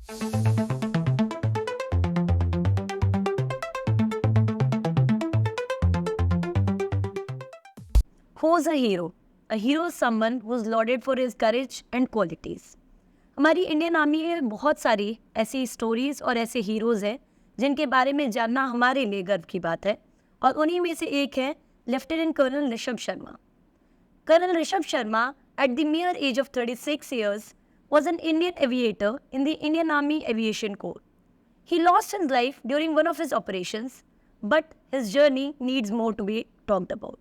Who's a hero? A hero is someone who is lauded for his courage and qualities. हमारी Indian army में बहुत सारी ऐसी stories और ऐसे हीरोज़ हैं जिनके बारे में जानना हमारे लिए गर्व की बात है, और उन्हीं में से एक है lieutenant colonel Rishabh Sharma. Colonel Rishabh Sharma, at the mere age of 36 years, was an Indian aviator in the Indian Army Aviation Corps. He lost his life during one of his operations, but his journey needs more to be talked about.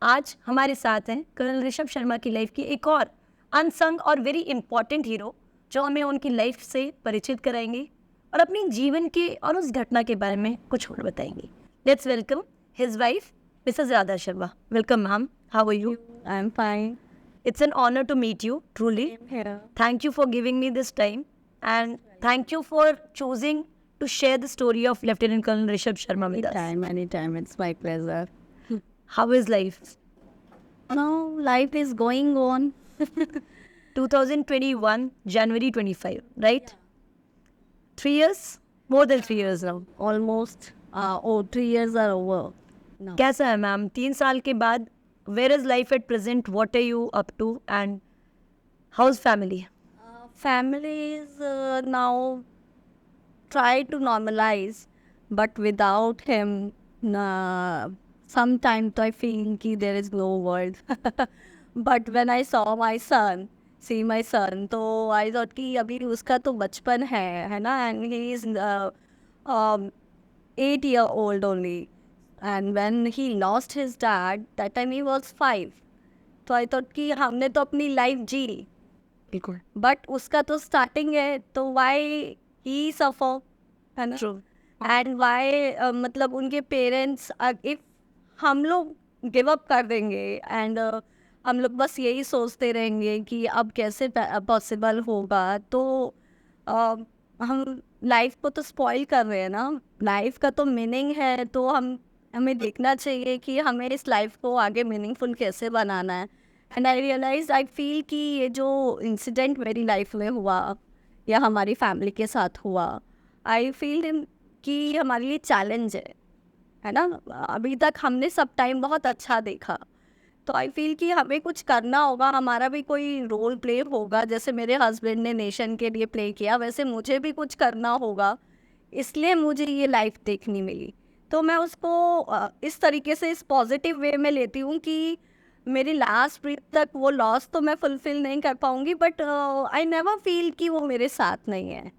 आज हमारे साथ हैं colonel Rishabh Sharma की life की एक और unsung और very important hero, जो हमें उनकी लाइफ से परिचित कराएंगे और अपने जीवन के और उस घटना के बारे में कुछ और बताएंगे. Let's welcome his wife Mrs Radha Sharma. Welcome ma'am. How are you? I'm fine. It's an honor to meet you, truly. Here. Thank you for giving me this time, and thank you for choosing to share the story of Lieutenant Colonel Rishabh Sharma with us. Anytime. It's my pleasure. How is life? Now, life is going on. 2021, January 25, right? 3 years? More than 3 years now. Almost. 3 years are over. No. कैसा है ma'am 3 साल के बाद? Where is life at present? What are you up to? And how's family? Family is now try to normalize, but without him, sometimes I feel कि there is no world. But when I saw my son, तो I thought कि अभी उसका तो बचपन है ना, and he is 8-year-old only. And when he lost his dad, that time he was 5. तो I thought कि हमने तो अपनी लाइफ जी, बिल्कुल. बट उसका तो स्टार्टिंग है, तो वाई ही सफर, है ना. True. एंड वाई मतलब उनके पेरेंट्स, इफ हम लोग गिव अप कर देंगे एंड हम लोग बस यही सोचते रहेंगे कि अब कैसे पॉसिबल होगा, तो हम लाइफ को तो स्पॉइल कर रहे हैं ना. लाइफ का तो मीनिंग है, तो हमें देखना चाहिए कि हमें इस लाइफ को आगे मीनिंगफुल कैसे बनाना है. एंड आई फील कि ये जो इंसिडेंट मेरी लाइफ में हुआ या हमारी फैमिली के साथ हुआ, आई फील कि हमारे लिए चैलेंज है ना. अभी तक हमने सब टाइम बहुत अच्छा देखा, तो आई फील कि हमें कुछ करना होगा, हमारा भी कोई रोल प्ले होगा. जैसे मेरे हस्बैंड ने नेशन के लिए प्ले किया, वैसे मुझे भी कुछ करना होगा. इसलिए मुझे ये लाइफ देखनी मिली, तो मैं उसको इस तरीके से इस पॉजिटिव वे में लेती हूँ कि मेरी लास्ट ब्रीथ तक वो लॉस तो मैं फुलफिल नहीं कर पाऊँगी, बट आई नेवर फील कि वो मेरे साथ नहीं है.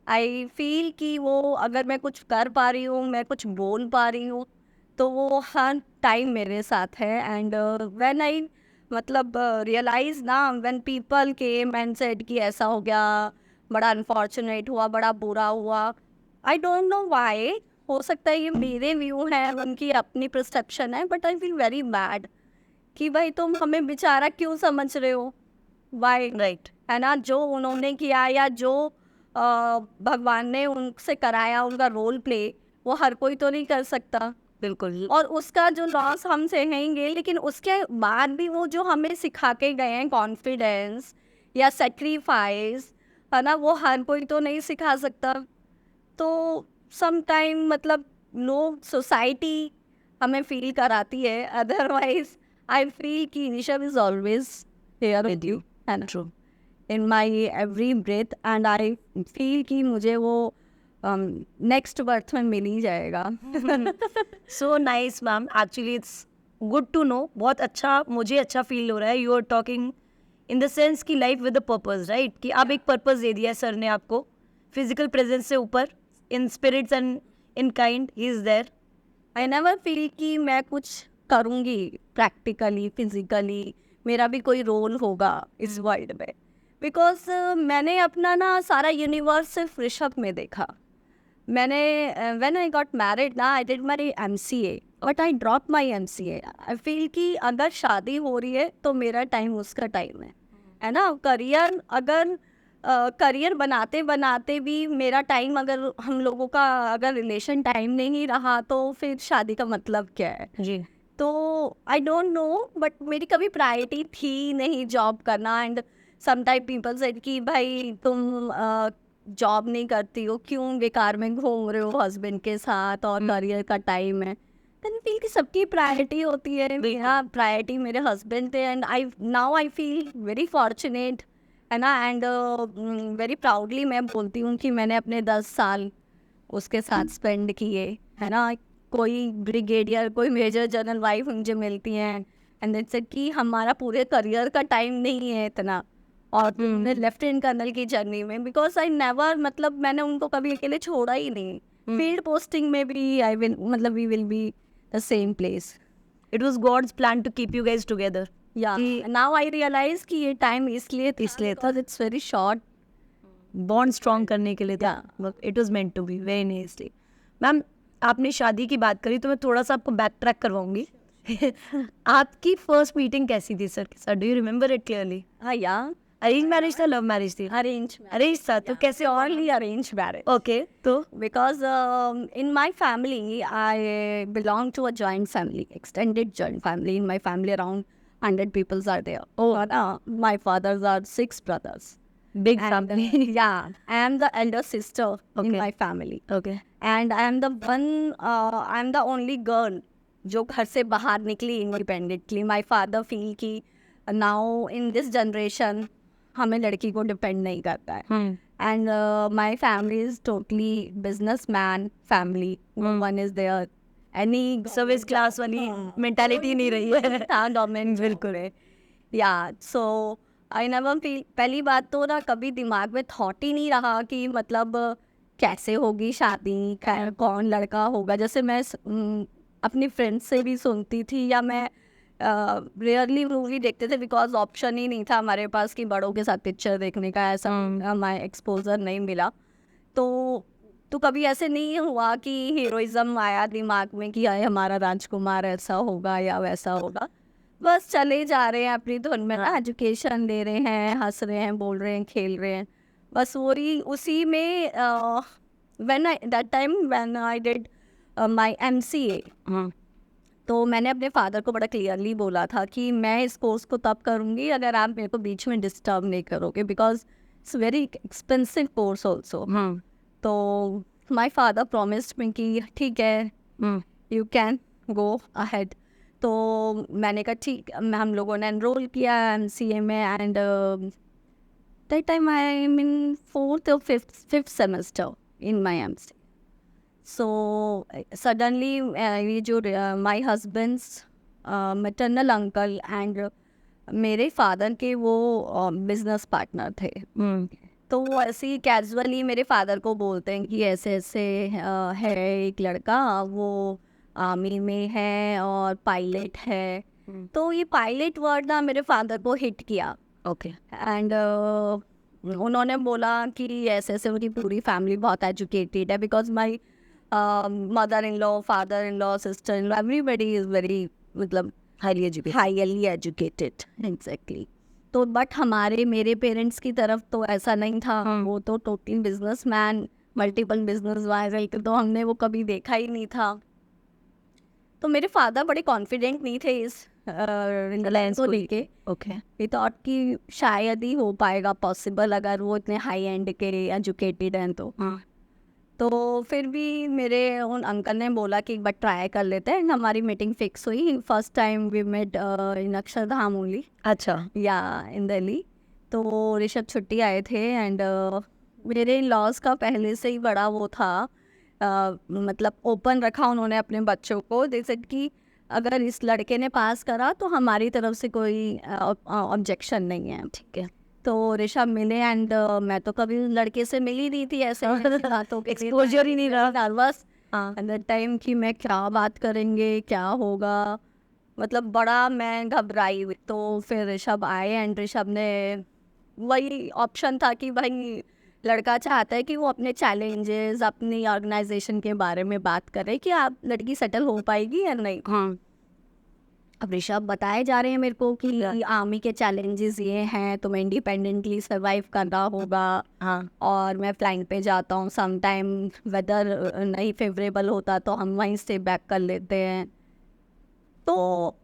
आई फील कि वो अगर मैं कुछ कर पा रही हूँ, मैं कुछ बोल पा रही हूँ, तो वो हर टाइम मेरे साथ है. एंड व्हेन आई मतलब रियलाइज ना, when people came and said कि ऐसा हो गया, बड़ा अनफॉर्चुनेट हुआ, बड़ा बुरा हुआ, आई डोंट नो व्हाई. हो सकता है ये मेरे व्यू है, उनकी अपनी परसेप्शन है, but I feel very bad कि भाई तुम हमें बेचारा क्यों समझ रहे हो. वाई, राइट, है ना. जो उन्होंने किया या जो भगवान ने उनसे कराया, उनका रोल प्ले, वो हर कोई तो नहीं कर सकता. बिल्कुल. और उसका जो लॉस हम सहेंगे, लेकिन उसके बाद भी वो जो हमें सिखा के गए हैं कॉन्फिडेंस या सेक्रीफाइस, है ना, वो हर कोई तो नहीं सिखा सकता. तो सम टाइम मतलब लोग, सोसाइटी हमें फील कराती है. अदरवाइज आई फील कि Rishabh is always here with you, है ना, True. In my every breath. And I feel कि मुझे वो नेक्स्ट बर्थ में मिल ही जाएगा. So nice ma'am. Actually it's good to know. बहुत अच्छा, मुझे अच्छा फील हो रहा है. You are talking in the sense कि life with a purpose, right, कि अब एक पर्पस दे दिया है सर ने आपको. फिजिकल प्रेजेंस से ऊपर, in spirits and in kind he is there. I never feel कि मैं कुछ करूँगी प्रैक्टिकली, फिजिकली, मेरा भी कोई रोल होगा इस वर्ल्ड में. बिकॉज मैंने अपना ना सारा यूनिवर्स सिर्फ ऋषभ में देखा. मैंने व्हेन आई गॉट मैरिड ना, I did my MCA, but I drop my MCA. I feel कि अगर शादी हो रही है तो मेरा टाइम उसका टाइम है ना. करियर, अगर करियर बनाते बनाते भी मेरा टाइम, अगर हम लोगों का अगर रिलेशन टाइम नहीं रहा, तो फिर शादी का मतलब क्या है जी. तो आई डोंट नो, बट मेरी कभी प्रायोरिटी थी नहीं जॉब करना. एंड समटाइम पीपल सेड कि भाई तुम जॉब नहीं करती हो, क्यों बेकार में घूम रहे हो हस्बैंड के साथ और करियर का टाइम है। देन फील कि सबकी प्रायोरिटी होती है, मेरा प्रायोरिटी मेरे हस्बैंड थे and I feel very fortunate, है ना। एंड वेरी प्राउडली मैं बोलती हूँ कि मैंने अपने 10 साल उसके साथ स्पेंड किए, है ना। कोई ब्रिगेडियर, कोई मेजर जनरल वाइफ मुझे मिलती हैं एंड देन सेड कि हमारा पूरे करियर का टाइम नहीं है इतना, और तुमने लेफ्टिनेंट कर्नल की जर्नी में, बिकॉज आई नेवर, मतलब मैंने उनको कभी अकेले छोड़ा ही नहीं। फील्ड पोस्टिंग में भी आई विल, मतलब we will be the same place. It was God's plan to keep you guys together. या कि नाउ आई रियलाइज कि ये टाइम इसलिए था, it's very short. Bond strong करने के लिए था। Yeah. It was meant to be very nicely. Ma'am, आपने शादी की बात करी तो मैं थोड़ा सा आपको बैक ट्रैक करवाऊंगी। आपकी फर्स्ट मीटिंग कैसी थी सर के साथ? Do you remember it clearly? हाँ या अरेंज मैरिज था, लव मैरिज थी? अरेंज अरेंज था। तो कैसे? Purely arrange marriage. ओके, तो Because in my family, I belong to a joint family, extended joint family. In my family, around 100 people are there. Oh. My fathers are 6 brothers. Big And, family. yeah, I am the elder sister in Okay. my family. Okay. And I am the one, I am the only girl जो घर से बाहर निकली independently. My father feel कि now in this generation हमें लड़की को depend नहीं करता है। And my family is totally businessman family. No one is there. Any service class वाली मेंटालिटी नहीं रही है। गवर्नमेंट बिल्कुल है। या सो आई नेवर फील, पहली बात तो ना कभी दिमाग में थॉट ही नहीं रहा कि मतलब कैसे होगी शादी, कौन लड़का होगा। जैसे मैं अपनी फ्रेंड्स से भी सुनती थी, या मैं रेयरली मूवी देखते थे, बिकॉज ऑप्शन ही नहीं था हमारे पास कि बड़ों के साथ पिक्चर देखने का, ऐसा हमारे एक्सपोजर नहीं मिला। तो कभी ऐसे नहीं हुआ कि हीरोइज्म आया दिमाग में कि आए हमारा राजकुमार ऐसा होगा या वैसा होगा। बस चले जा रहे हैं अपनी धुन में, ना एजुकेशन ले रहे हैं, हंस रहे हैं, बोल रहे हैं, खेल रहे हैं, बस वही उसी में। That time when I did my MCA, तो मैंने अपने फादर को बड़ा क्लियरली बोला था कि मैं इस कोर्स को तब करूँगी अगर आप मेरे को बीच में डिस्टर्ब नहीं करोगे, because it's very expensive course also. तो माई फादर प्रॉमिस्ड मी कि ठीक है, यू कैन गो अहेड। तो मैंने कहा ठीक, हम लोगों ने एनरोल किया MCA में, and that time I am in 4th or 5th semester in my MCA. So suddenly ये जो माई हस्बैंड्स मैटरनल अंकल एंड मेरे फादर के वो बिजनेस पार्टनर थे। तो वो ऐसे ही कैजुअली मेरे फादर को बोलते हैं कि ऐसे ऐसे है एक लड़का, वो आर्मी में है और पायलट है। तो ये पायलट वर्ड ना मेरे फादर को हिट किया। ओके। एंड उन्होंने बोला कि ऐसे ऐसे उनकी पूरी फैमिली बहुत एजुकेटेड है, because my mother in law, father in law, sister in law, everybody is very, मतलब highly educated. Highly educated, exactly. तो बट मेरे पेरेंट्स की तरफ तो ऐसा नहीं था। वो तो totally businessman, multiple business wise, तो हमने वो कभी देखा ही नहीं था। तो मेरे फादर बड़े कॉन्फिडेंट नहीं थे इस रिलायंस को लेके। ओके। वी थॉट कि शायद ही हो पाएगा पॉसिबल अगर वो इतने हाई एंड के एजुकेटेड हैं तो फिर भी मेरे उन अंकल ने बोला कि एक बार ट्राई कर लेते हैं। हमारी मीटिंग फिक्स हुई। First time we met in Akshardham only, अच्छा। या इन दिल्ली। तो ऋषभ छुट्टी आए थे, एंड मेरे लॉज का पहले से ही बड़ा वो था, मतलब ओपन रखा उन्होंने अपने बच्चों को। जैसे कि अगर इस लड़के ने पास करा तो हमारी तरफ से कोई ऑब्जेक्शन नहीं है, ठीक है। तो ऋषभ मिले, एंड मैं तो कभी लड़के से मिली नहीं थी ऐसे बातों के, एक्सपोजर ही नहीं रहा। नर्वस एट दैट टाइम कि मैं क्या बात करेंगे, क्या होगा, मतलब बड़ा मैं घबराई हुई। तो फिर ऋषभ आए, एंड ऋषभ ने वही ऑप्शन था कि भाई लड़का चाहता है कि वो अपने चैलेंजेस, अपनी ऑर्गेनाइजेशन के बारे में बात करे कि आप लड़की सेटल हो पाएगी या नहीं। अब ऋषभ बताए जा रहे हैं मेरे को कि आर्मी के चैलेंजेस ये हैं, तुम्हें इंडिपेंडेंटली सर्वाइव करना होगा। और मैं फ्लाइंग पे जाता हूँ, सम टाइम वेदर नहीं फेवरेबल होता तो हम वहीं स्टे बैक कर लेते हैं। तो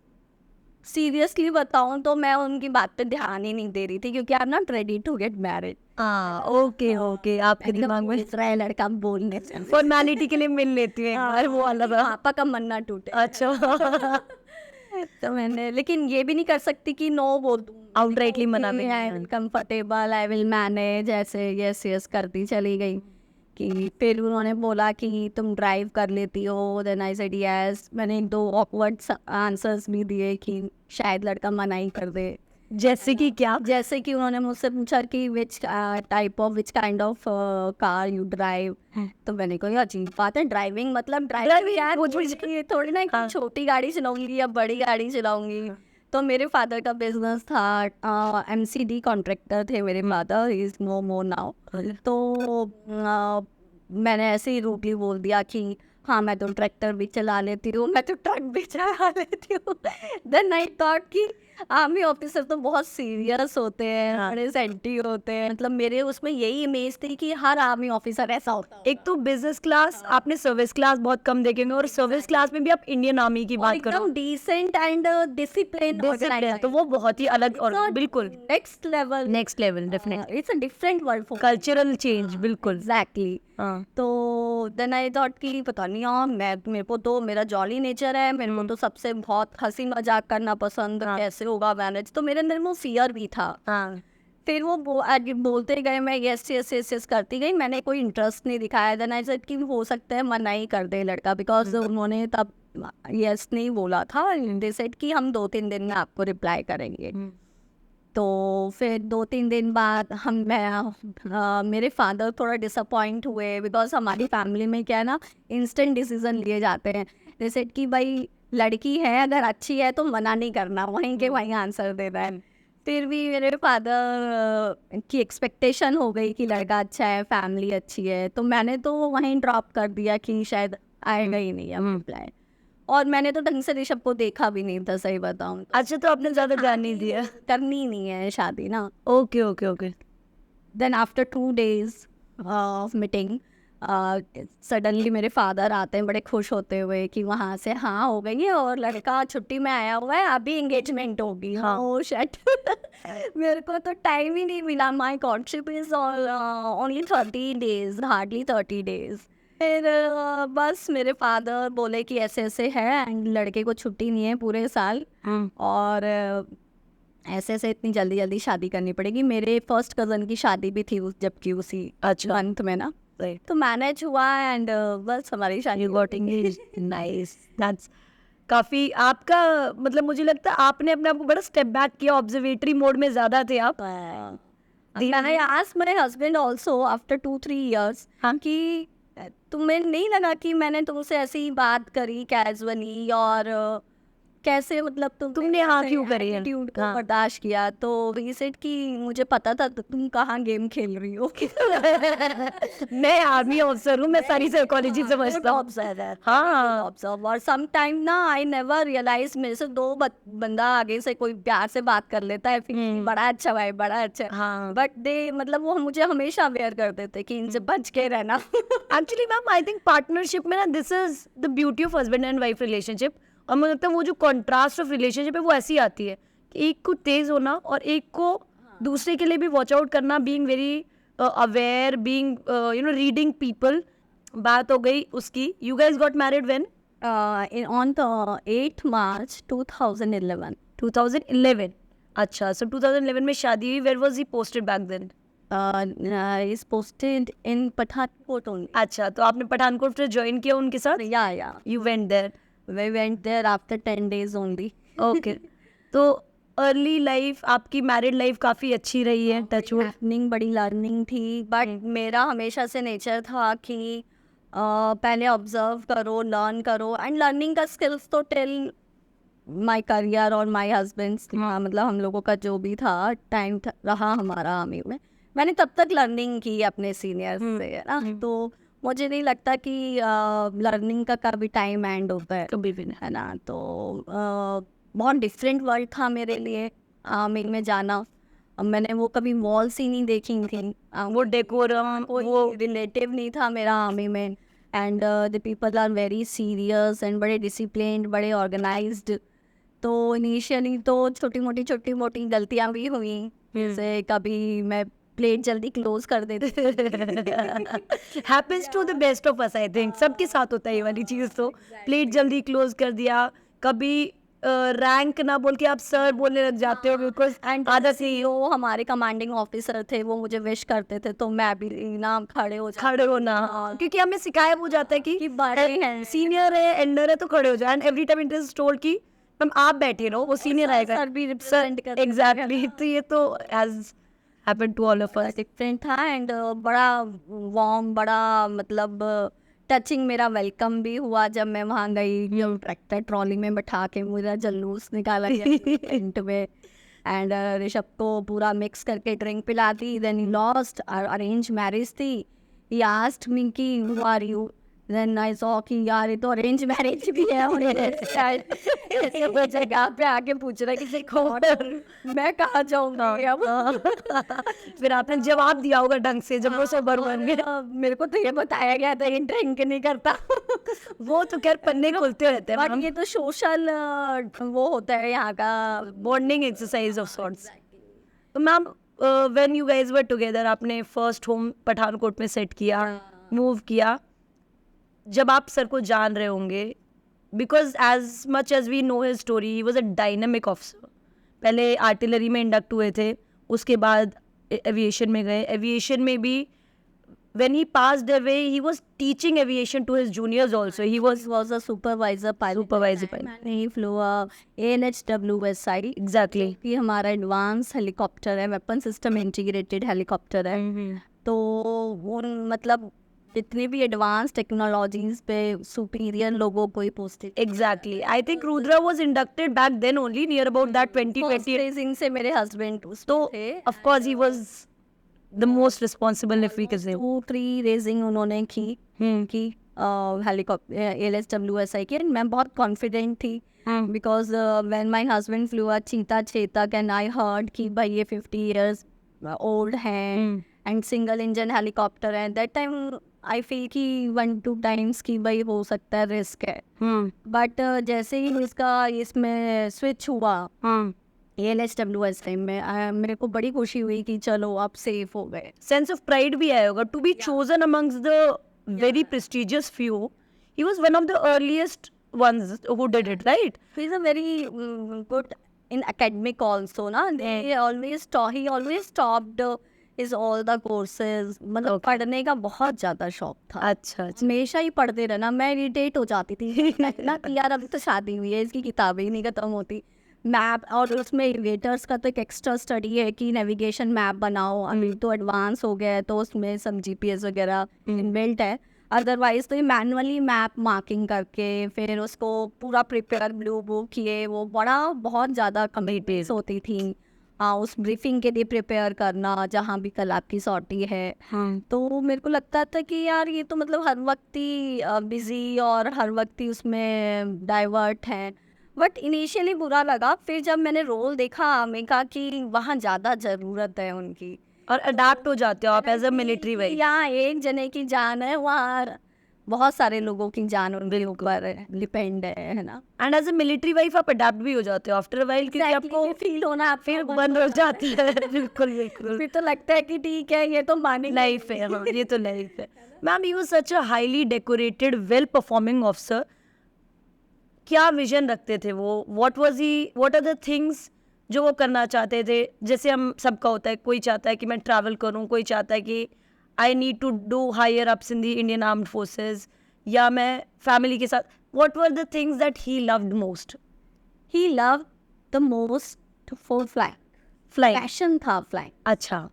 सीरियसली बताऊं तो मैं उनकी बात पे ध्यान ही नहीं दे रही थी, क्योंकि I am not ready to get married. हाँ ओके ओके, आपके दिमाग में इसराइल लड़का बोलने से फॉर्मेलिटी के लिए मिल लेती है एक बार, वो अलग है। पापा का मन ना टूटे। अच्छा तो मैंने, लेकिन ये भी नहीं कर सकती कि नो बोल दूं, आउटराइटली मना भी I will comfortable, I will manage, ऐसे यस यस करती चली गई। कि फिर उन्होंने बोला कि तुम ड्राइव कर लेती हो, देन आई सेड यस। मैंने एक दो ऑकवर्ड आंसर्स भी दिए कि शायद लड़का मना ही कर दे। जैसे कि क्या? जैसे कि उन्होंने मुझसे पूछा कि which kind of car you drive. तो मैंने कहा ये अजीब बात है, ड्राइविंग मतलब ड्राइविंग यार, ये थोड़ी ना कि छोटी गाड़ी चलाऊंगी या बड़ी गाड़ी चलाऊंगी। तो मेरे फादर का बिजनेस था, एमसीडी कॉन्ट्रैक्टर थे मेरे father, is no more now. तो मैंने ऐसे ही रूटली बोल दिया कि हाँ मैं तो ट्रैक्टर भी चला लेती हूँ, मैं तो ट्रक भी चला लेती हूँ। देन आई थॉट कि आर्मी ऑफिसर तो बहुत सीरियस होते हैं, बड़े सेंटी होते हैं, मतलब मेरे उसमें यही इमेज थी कि हर आर्मी ऑफिसर ऐसा होता है। एक तो बिजनेस क्लास, आपने सर्विस क्लास बहुत कम देखेंगे, और सर्विस क्लास में भी आप इंडियन आर्मी की बात करो, एकदम डिसेंट एंड डिसिप्लिन, तो वो बहुत ही अलग और बिल्कुल next level definitely it's a different world for cultural change, बिल्कुल। एग्जैक्टली। हाँ तो देन आई थॉट कि पता नहीं यार, मेरे को तो मेरा जॉली नेचर है, मेरे को तो सबसे बहुत हंसी मजाक करना पसंद, कैसे होगा मैनेज, तो मेरे अंदर वो फियर भी था। हाँ फिर वो आगे बोलते गए, मैं यस यस यस यस करती गई, मैंने कोई इंटरेस्ट नहीं दिखाया। देन आई सेड कि हो सकता है मना ही कर दे लड़का, बिकॉज उन्होंने तब यस नहीं बोला था, दे सेड कि हम 2-3 दिन में आपको रिप्लाई करेंगे। तो फिर 2-3 दिन बाद मेरे फादर थोड़ा डिसअपॉइंट हुए, बिकॉज हमारी फैमिली में क्या है ना, इंस्टेंट डिसीजन लिए जाते हैं। जैसे कि भाई लड़की है, अगर अच्छी है तो मना नहीं करना, वहीं के वहीं आंसर देना है। फिर भी मेरे फादर की एक्सपेक्टेशन हो गई कि लड़का अच्छा है, फैमिली अच्छी है, तो मैंने तो वहीं ड्रॉप कर दिया कि शायद आएगा ही नहीं अब रिप्लाई। और मैंने तो ढंग से ऋषभ को देखा भी नहीं था, सही बताऊं तो। अच्छा, तो आपने ज्यादा ध्यान नहीं दिया? करनी नहीं है शादी ना। Okay okay okay. Then after 2 days of meeting, suddenly मेरे फादर आते हैं बड़े खुश होते हुए कि वहाँ से हाँ हो गई है और लड़का छुट्टी में आया हुआ है, अभी एंगेजमेंट होगी। हाँ। ओह शिट मेरे को तो टाइम ही नहीं मिला, my courtship is only 30 days, hardly 30 days। फिर बस मेरे फादर बोले कि ऐसे ऐसे है एंड लड़के को छुट्टी नहीं है पूरे साल, और ऐसे ऐसे इतनी जल्दी जल्दी शादी करनी पड़ेगी। मेरे फर्स्ट कजन की शादी भी थी जबकि उसी मंथ में ना, तो मैनेज हुआ एंड बस हमारी शादी गॉट एंगेज्ड। नाइस, दैट्स काफी आपका, मतलब मुझे लगता है आपने अपने आप को बड़ा स्टेप बैक किया, ऑब्जर्वेटरी मोड में ज्यादा थे आप। I asked my husband also after 2-3 years कि तुम्हें नहीं लगा कि मैंने तुमसे ऐसी ही बात करी कैजुअली, और कैसे मतलब तुमने हाँ क्यों करी है? एटीट्यूड को बर्दाश्त किया। तो he said कि मुझे पता था तुम कहाँ गेम खेल रही हो। मैं आर्मी ऑफिसर हूँ, मैं सारी साइकोलॉजी समझता हूँ। हाँ ऑब्जर्व, और सम टाइम ना आई नेवर रियलाइज, मेरे से दो बंदा आगे से कोई प्यार से बात कर लेता है, फिर बड़ा अच्छा भाई बड़ा अच्छा, हाँ। बट दे मतलब वो मुझे हमेशा अवेयर कर देते कि इनसे बच के रहना। Actually ma'am I think partnership में ना, this is the beauty of husband and wife relationship, और मुझे लगता है वो जो कॉन्ट्रास्ट ऑफ रिलेशनशिप है वो ऐसी आती है कि एक को तेज होना और एक को दूसरे के लिए भी वॉच आउट करना, being very aware, being reading people. बात हो गई उसकी, you guys got married when? On the 8th March 2011. 2011। अच्छा, सो 2011 में शादी हुई। Where was he posted back then? Is posted in Pathankot only. अच्छा, तो आपने पठानकोट से ज्वाइन किया उनके साथ? Yeah. You went there? We went there after 10 days only. Okay तो अर्ली लाइफ आपकी, मैरिड लाइफ काफ़ी अच्छी रही है, टच वुड। लर्निंग, बड़ी लर्निंग थी, बट मेरा हमेशा से नेचर था कि पहले ऑब्जर्व करो, लर्न करो, एंड लर्निंग का स्किल्स तो टिल माय करियर और माय हस्बैंड्स, मतलब हम लोगों का जो भी था टाइम रहा हमारा आर्मी में, मैंने तब तक लर्निंग की अपने सीनियर से, है ना। तो मुझे नहीं लगता कि लर्निंग का कभी टाइम एंड होता है, कभी भी नहीं, है ना। तो बहुत डिफरेंट वर्ल्ड था मेरे लिए आर्मी में जाना। अब मैंने वो कभी मॉल्स ही नहीं देखी थी, वो डेकोरम, वो रिलेटिव नहीं था मेरा आर्मी में, and the people are very serious and बड़े डिसिप्लिन्ड, बड़े ऑर्गेनाइज्ड। तो इनिशियली तो छोटी मोटी गलतियां भी हुई, जैसे कभी मैं प्लेट जल्दी क्लोज कर देती happens to the best of us, I think सबके साथ होता है ये वाली चीज। तो प्लेट जल्दी क्लोज कर दिया, कभी रैंक ना बोल के आप सर बोलने लग जाते हो, बिकॉज एंड आदत सी ही वो हमारे कमांडिंग ऑफिसर थे, वो मुझे विश करते थे तो मैं भी ना खड़े हो जाती खड़े होना, क्योंकि हमें सिखाया वो जाता है कि कि बड़े हैं, सीनियर है, एल्डर है तो खड़े हो जाए। And every time it is told कि मैम आप बैठे रहो, वो सीनियर आएगा सर भी रिप्रेजेंट करते एग्जैक्टली। तो ये तो has happened to all of us. Different था। एंड बड़ा वार्म, बड़ा मतलब टचिंग मेरा वेलकम भी हुआ जब मैं वहाँ गई। ट्रैक्टर ट्रॉली में बैठा के मेरा जलूस निकाला गया टेंट में, एंड ऋषभ को पूरा मिक्स करके ड्रिंक पिला दी। Then he lost, arrange marriage थी। ही आस्क्ड मी कि who are you, then I saw कि यार ये तो अरेंज मैरिज भी है, और ऐसे वो जगह पे आके पूछ रहा है कि देखो मैं कहाँ जाऊँगी अब। फिर आपने जवाब दिया होगा ढंग से जब वो सोबर बन गए। मेरे को तो ये बताया गया था ये ड्रिंक नहीं करता। वो तो खैर पन्ने खुलते रहते हैं, बट ये तो सोशल वो होता है यहाँ का बॉन्डिंग एक्सरसाइज ऑफ सॉर्ट्स। तो ma'am when you guys were together, आपने फर्स्ट होम पठानकोट में सेट किया, मूव किया, जब आप सर को जान रहे होंगे, because as much as we know his story, he was a dynamic officer. पहले आर्टिलरी में इंडक्ट हुए थे, उसके बाद एविएशन में गए। एविएशन में भी when he passed away, he was teaching aviation to his juniors also. He was a supervisor pilot. He flew a ANHWSI. exactly कि हमारा एडवांस हेलीकॉप्टर है, वेपन सिस्टम इंटीग्रेटेड हेलीकॉप्टर है। तो वो मतलब जितने भी एडवांस टेक्नोलॉजीज पे सुपीरियर लोगों को he posted. exactly. I think Rudra was inducted back then only, near about that 2020. Raising से मेरे हस्बैंड तो of course he was the most responsible, if we can say. 2-3 raising उन्होंने की helicopter ALSWSI की, and मैं बहुत confident थी because when my husband flew a Cheetah Chetak and I heard कि भाई ये 50 years ओल्ड हैं एंड सिंगल इंजन हेलीकॉप्टर है, दैट टाइम आई फील कि 1-2 times कि भाई हो सकता है रिस्क है। बट जैसे ही इसका इसमें स्विच हुआ ALSWSI में, मेरे को बड़ी खुशी हुई कि चलो आप सेफ हो गए। Sense of pride भी आया होगा to be chosen amongst the very prestigious few. He was one of the earliest ones who did it, right? He is a very good in academic also, na? He always topped his all the courses. मतलब पढ़ने का बहुत ज्यादा शौक था। अच्छा हमेशा ही पढ़ते रहना। मैं इरिटेट हो जाती थी ना कि यार अभी तो शादी हुई है, इसकी किताबें ही नहीं खत्म होती। मैप, और उसमें एविएटर्स का तो एक एक्स्ट्रा स्टडी है कि नेविगेशन मैप बनाओ। अभी तो एडवांस हो गया है तो उसमें सब GPS वगैरह इनबिल्ट है। अदरवाइज तो ये मैनुअली मैप मार्किंग करके फिर उसको पूरा प्रिपेयर ब्लू बुक किए, वो बहुत ज़्यादा कमिटमेंट्स होती थी। हाँ, उस ब्रीफिंग के लिए प्रिपेयर करना जहाँ भी कल आपकी सॉर्टी है। तो मेरे को लगता था कि यार ये तो मतलब हर वक्त ही बिजी और हर वक्त ही उसमें डाइवर्ट हैं। बट इनिशियली बुरा लगा, फिर जब मैंने रोल देखा मैंने कहा कि वहाँ ज़्यादा ज़रूरत है उनकी, और अडाप्ट हो जाते हो आप एज अ मिलिट्री वाइफ। यहाँ एक जने की जान है, वहाँ बहुत सारे लोगों की जान उनके ऊपर डिपेंड है ना। And as a military wife आप अडाप्ट भी हो जाते हो आफ्टर अ वाइल, क्योंकि आपको फील होना फिर बंद हो जाती है। बिल्कुल बिल्कुल। फिर तो लगता है कि ठीक है ये तो मानी लाइफ है, हाँ, ये तो लाइफ है। Ma'am, he was such a highly decorated well performing officer. क्या विजन रखते थे वो? व्हाट आर द थिंग्स जो वो करना चाहते थे? जैसे हम सबका होता है, कोई चाहता है कि मैं ट्रैवल करूं, कोई चाहता है कि I need to do higher ups in the Indian armed forces, या मैं फैमिली के साथ। What were the things that he loved most? He loved the most for flying. Passion था फ्लाइंग। अच्छा,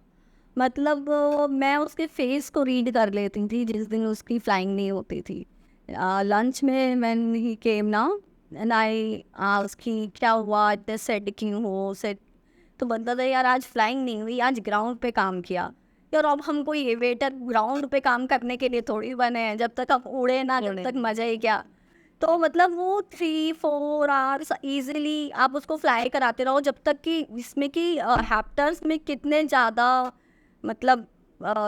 मतलब मैं उसके फेस को रीड कर लेती थी जिस दिन उसकी फ्लाइंग नहीं होती थी। लंच में व्हेन ही केम ना एंड आई आस्क्ड कि क्या हुआ, इतने सेड क्यों हो? सेड तो बनता था यार आज फ्लाइंग नहीं हुई, आज ग्राउंड पे काम किया। यार अब हम कोई एविएटर ग्राउंड पे काम करने के लिए थोड़ी बने हैं, जब तक हम उड़े ना जब तक मजा ही क्या। तो मतलब वो 3-4 hours ईजिली आप उसको फ्लाई कराते रहो, जब तक कि इसमें कि हैप्टर्स में कितने ज़्यादा मतलब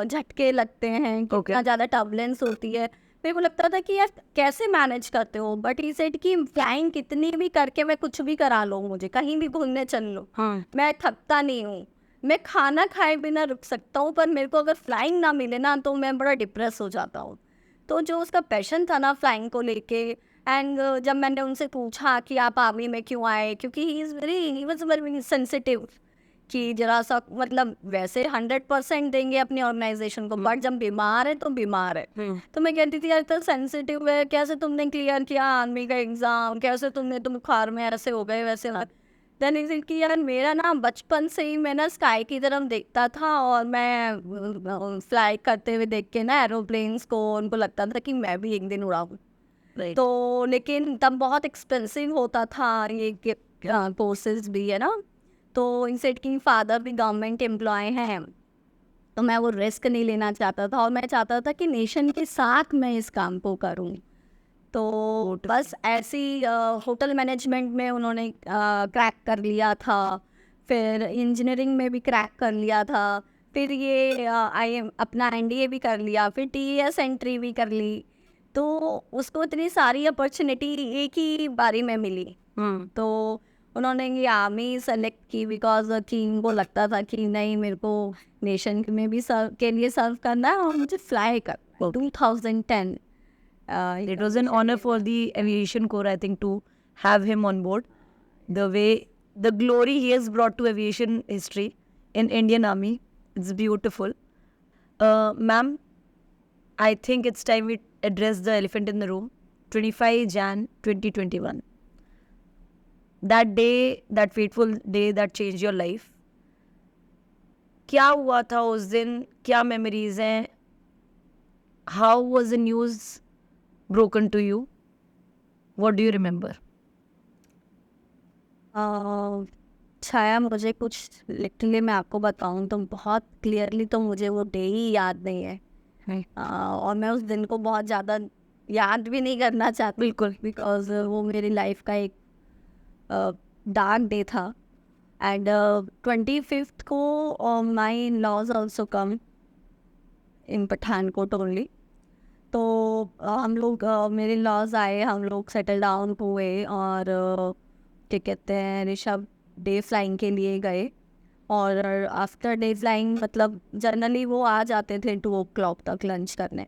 झटके लगते हैं, कितना ज़्यादा टर्बुलेंस होती है। मेरे को लगता था कि यार कैसे मैनेज करते हो, बट ही सेड कि फ्लाइंग कितनी भी करके मैं कुछ भी करा लो, मुझे कहीं भी घूमने चल लो, हाँ मैं थकता नहीं हूँ। मैं खाना खाए बिना रुक सकता हूँ, पर मेरे को अगर फ्लाइंग ना मिले ना तो मैं बड़ा डिप्रेस हो जाता हूँ। तो जो उसका पैशन था ना फ्लाइंग को लेके, एंड जब मैंने उनसे पूछा कि आप आर्मी में क्यों आए, क्योंकि ही वॉज वेरी सेंसिटिव कि जरा सा मतलब वैसे 100% देंगे अपनी ऑर्गेनाइजेशन को, बट जब बीमार है तो बीमार है। तो मैं कहती थी यार इतना सेंसिटिव है, कैसे तुमने क्लियर किया आर्मी का एग्जाम, कैसे तुम बुखार में ऐसे हो गए वैसे हो। देन इज कि यार मेरा ना बचपन से ही मैं ना स्काई की तरफ देखता था, और मैं फ्लाई करते हुए देख के ना एरोप्लेन्स को, उनको लगता था कि मैं भी एक दिन उड़ाऊँ। राइट। तो लेकिन तब बहुत एक्सपेंसिव होता था ये कोर्सेज भी, है ना। तो इनसेट की फादर भी गवर्नमेंट एम्प्लॉय हैं, तो मैं वो रिस्क नहीं लेना चाहता था, और मैं चाहता था कि नेशन के साथ मैं इस काम को करूं। तो बस ऐसी होटल मैनेजमेंट में उन्होंने क्रैक कर लिया था, फिर इंजीनियरिंग में भी क्रैक कर लिया था, फिर ये आई अपना एनडीए भी कर लिया, फिर टीएस एंट्री भी कर ली। तो उसको इतनी सारी अपॉर्चुनिटी एक ही बारी में मिली। तो उन्होंने ये आर्मी सेलेक्ट की बिकॉज कि उनको लगता था कि नहीं मेरे को नेशन में भी सर्व के लिए सर्व करना है और मुझे फ्लाई करना है। 2010 It was an honor for the aviation corps, I think, to have him on board. The way, the glory he has brought to aviation history in Indian Army, it's beautiful. Ma'am, I think it's time we address the elephant in the room. 25 Jan 2021. That day, that fateful day that changed your life. क्या हुआ था उस दिन? क्या memories हैं? How was the news broken to you? What do you remember? छाया, मुझे कुछ literally मैं आपको बताऊं तो बहुत क्लियरली तो मुझे वो डे ही याद नहीं है। और मैं उस दिन को बहुत ज़्यादा याद भी नहीं करना चाहती, बिल्कुल। बिकॉज वो मेरी लाइफ का एक डार्क डे था। एंड 25th को my in laws also come in Pathankot only. तो हम लोग मेरे लॉज आए, हम लोग सेटल डाउन हुए, और क्या कहते हैं ऋषभ डे फ्लाइंग के लिए गए। और आफ्टर डे फ्लाइंग मतलब जनरली वो आ जाते थे 2 o'clock तक लंच करने,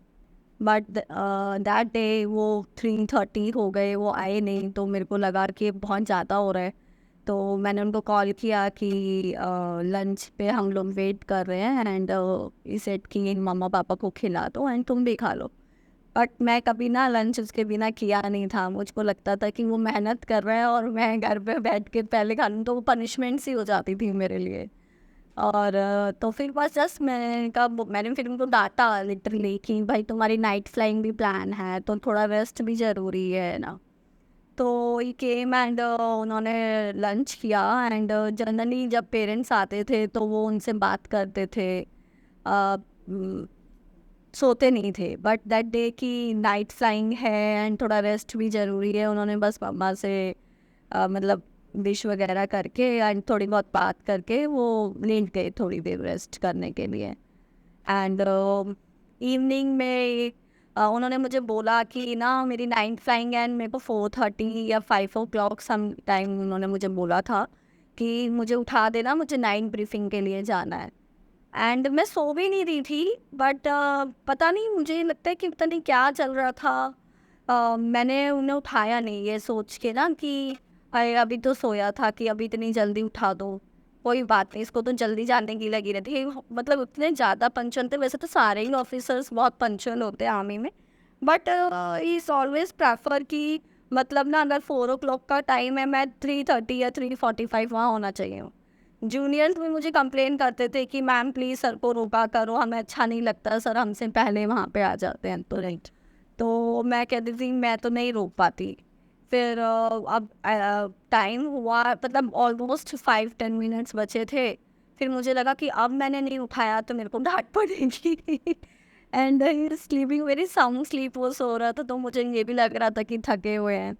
बट दैट डे वो 3:30 हो गए, वो आए नहीं। तो मेरे को लगा कि बहुत ज़्यादा हो रहा है, तो मैंने उनको कॉल किया कि लंच पे हम लोग वेट कर रहे हैं, एंड सेट कि मम्मा पापा को खिला दो एंड तुम भी खा लो। बट मैं कभी ना लंच उसके बिना किया नहीं था, मुझको लगता था कि वो मेहनत कर रहा है और मैं घर पे बैठ के पहले खा लूँ, तो वो पनिशमेंट सी हो जाती थी मेरे लिए। और तो फिर बस जस्ट मैंने फिर उनको डांटा लिटरली कि भाई तुम्हारी नाइट फ्लाइंग भी प्लान है तो थोड़ा रेस्ट भी ज़रूरी है ना। तो ही केम एंड उन्होंने लंच किया, एंड जनरली जब पेरेंट्स आते थे तो वो उनसे बात करते थे, सोते नहीं थे। बट दैट डे की नाइट फ्लाइंग है एंड थोड़ा रेस्ट भी ज़रूरी है, उन्होंने बस मम्मा से मतलब विश वगैरह करके एंड थोड़ी बहुत बात करके वो लेट गए थोड़ी देर रेस्ट करने के लिए। एंड इवनिंग में उन्होंने मुझे बोला कि ना मेरी नाइट फ्लाइंग एंड मेरे को 4:30 या 5 o'clock सम टाइम उन्होंने मुझे बोला था कि मुझे उठा देना, मुझे नाइट ब्रीफिंग के लिए जाना है। एंड मैं सो भी नहीं रही थी, बट पता नहीं मुझे लगता है कि पता नहीं क्या चल रहा था। मैंने उन्हें उठाया नहीं ये सोच के ना कि अरे अभी तो सोया था कि अभी इतनी जल्दी उठा दो, कोई बात नहीं, इसको तो जल्दी जाने की लगी रहती है। मतलब उतने ज़्यादा पंचुअल थे, वैसे तो सारे ही ऑफिसर्स बहुत पंचुअल होते हैं आर्मी में, बट इज़ ऑलवेज प्रेफर कि मतलब ना अगर 4 o'clock का टाइम है मैं 3:30 या 3:45 वहाँ होना चाहिए। जूनियर्स भी मुझे कंप्लेन करते थे कि मैम प्लीज़ सर को रोका करो, हमें अच्छा नहीं लगता, सर हमसे पहले वहाँ पे आ जाते हैं। तो राइट, तो मैं कहती थी मैं तो नहीं रोक पाती। फिर अब टाइम हुआ, मतलब ऑलमोस्ट 5-10 मिनट्स बचे थे। फिर मुझे लगा कि अब मैंने नहीं उठाया तो मेरे को डांट पड़ेगी। And sleeping very sound sleep वो सो रहा था, तो मुझे ये भी लग रहा था कि थके हुए हैं।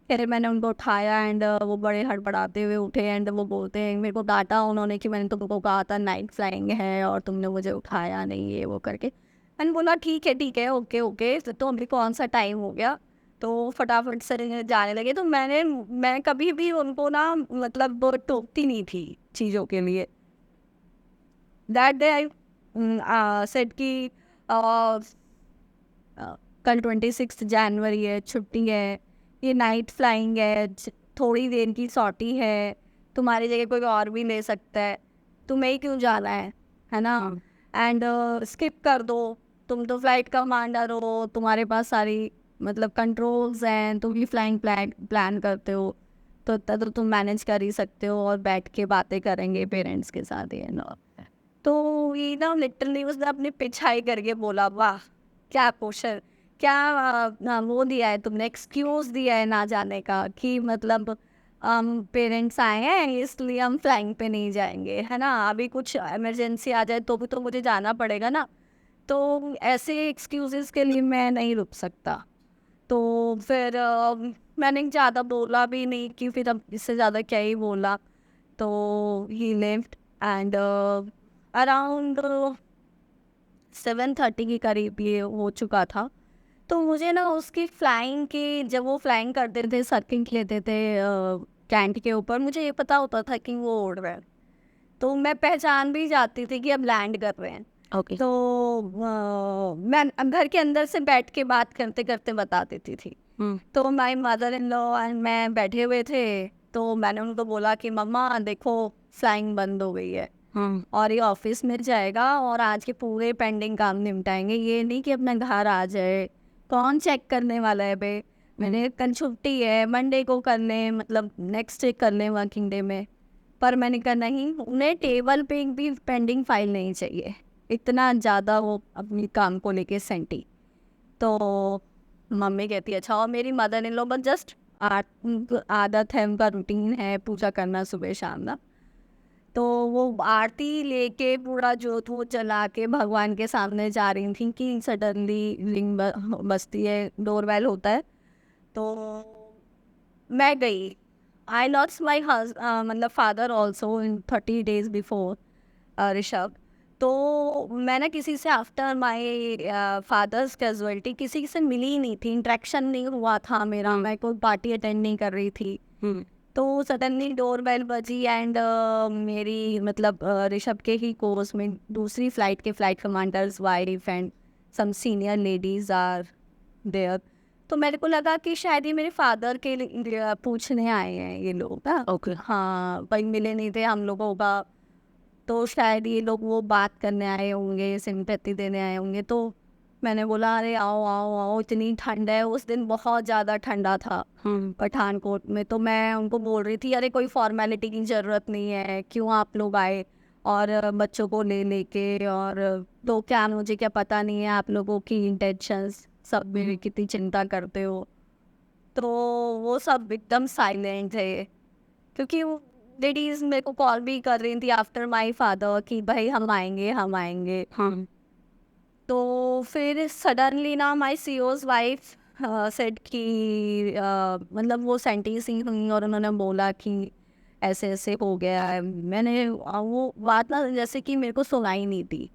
फिर मैंने उनको उठाया एंड वो बड़े हड़बड़ाते हुए उठे, एंड वो बोलते हैं मेरे को डांटा उन्होंने कि मैंने तुमको कहा था नाइट फ्लाइंग है और तुमने मुझे उठाया नहीं, ये वो करके। मैंने बोला ठीक है, ओके ओके, तो अभी कौन सा टाइम हो गया, तो फटाफट से जाने लगे। तो मैं कभी भी उनको ना मतलब टोकती नहीं थी चीज़ों के लिए। दैट डे आई सेड कि कल 26 जनवरी है, छुट्टी है, ये नाइट फ्लाइंग है, थोड़ी देर की सॉटी है, तुम्हारी जगह कोई और भी ले सकता है, तुम्हें ही क्यों जाना है ना। एंड स्किप कर दो, तुम तो फ्लाइट कमांडर हो, तुम्हारे पास सारी मतलब कंट्रोल्स हैं, तुम ही फ्लाइंग प्लान करते हो, तो इतना तो तुम मैनेज कर ही सकते हो, और बैठ के बातें करेंगे पेरेंट्स के साथ ये ना। तो ये ना लिटरली उसने अपनी पिछाई करके बोला, वाह क्या क्वेश्चन, क्या वो दिया है तुमने, एक्सक्यूज दिया है ना जाने का, कि मतलब पेरेंट्स आए हैं इसलिए हम फ्लाइंग पे नहीं जाएंगे, है ना, अभी कुछ इमरजेंसी आ जाए तो भी तो मुझे जाना पड़ेगा ना, तो ऐसे एक्सक्यूजेस के लिए मैं नहीं रुक सकता। तो फिर मैंने ज़्यादा बोला भी नहीं कि फिर अब इससे ज़्यादा क्या ही बोला। तो ही लिव्ड एंड अराउंड 7:30 के करीब ये हो चुका था। तो मुझे ना उसकी फ्लाइंग की, जब वो फ्लाइंग करते थे, सर्किंग लेते थे कैंट के ऊपर, मुझे ये पता होता था कि वो उड़ रहे हैं, तो मैं पहचान भी जाती थी कि अब लैंड कर रहे हैं। ओके। तो मैं घर के अंदर से बैठ के बात करते करते बता देती थी। तो माई मदर इन लॉ एंड मैं बैठे हुए थे, तो मैंने उनको बोला कि मम्मा देखो फ्लाइंग बंद हो गई है, और ये ऑफिस में जाएगा और आज के पूरे पेंडिंग काम निपटाएंगे, ये नहीं कि अपना घर आ जाए, कौन चेक करने वाला है बे, मैंने कल छुट्टी है, मंडे को कर लें, मतलब नेक्स्ट डे कर लें वर्किंग डे में। पर मैंने कहा नहीं, उन्हें टेबल पे एक भी पेंडिंग फाइल नहीं चाहिए, इतना ज़्यादा वो अपनी काम को लेके सेंटी। तो मम्मी कहती है अच्छा, और मेरी मदर इन लॉ बस जस्ट आदत है, उनका रूटीन है पूजा करना सुबह शाम ना, तो वो आरती लेके पूरा जोत वो जला के भगवान के सामने जा रही थी कि सडनली रिंग बजती है, डोरबेल होता है। तो मैं गई। आई लॉस्ट माई मतलब father also in 30 days before Rishabh. तो मैं ना किसी से आफ्टर माई फादर्स कैजुअलिटी किसी से मिली ही नहीं थी, इंट्रैक्शन नहीं हुआ था मेरा, मैं कोई पार्टी अटेंड नहीं कर रही थी। तो सडनली डोरबेल बजी एंड मेरी मतलब ऋषभ के ही कोर्स में दूसरी फ्लाइट के flight commander's wife and some senior ladies are there. तो मेरे को लगा कि शायद ये मेरे फादर के लिए पूछने आए हैं ये लोग ना। ओके। हाँ, भाई मिले नहीं थे हम लोगों का, तो शायद ये लोग वो बात करने आए होंगे, सिंपैथी देने आए होंगे। तो मैंने बोला अरे आओ आओ आओ, इतनी ठंड है, उस दिन बहुत ज़्यादा ठंडा था पठानकोट में। तो मैं उनको बोल रही थी अरे कोई फॉर्मेलिटी की ज़रूरत नहीं है, क्यों आप लोग आए और बच्चों को ले लेके, और तो क्या मुझे क्या पता नहीं है आप लोगों की इंटेंशंस, सब मेरी कितनी चिंता करते हो। तो वो सब एकदम साइलेंट थे, क्योंकि लेडीज मेरे को कॉल भी कर रही थी आफ्टर माय फादर कि भाई हम आएंगे हम आएंगे। तो फिर सडनली ना माय सीईओ's वाइफ सेड कि मतलब वो सेंटेंसिंग हुई और उन्होंने बोला कि ऐसे ऐसे हो गया है। मैंने वो बात ना जैसे कि मेरे को सुनाई नहीं थी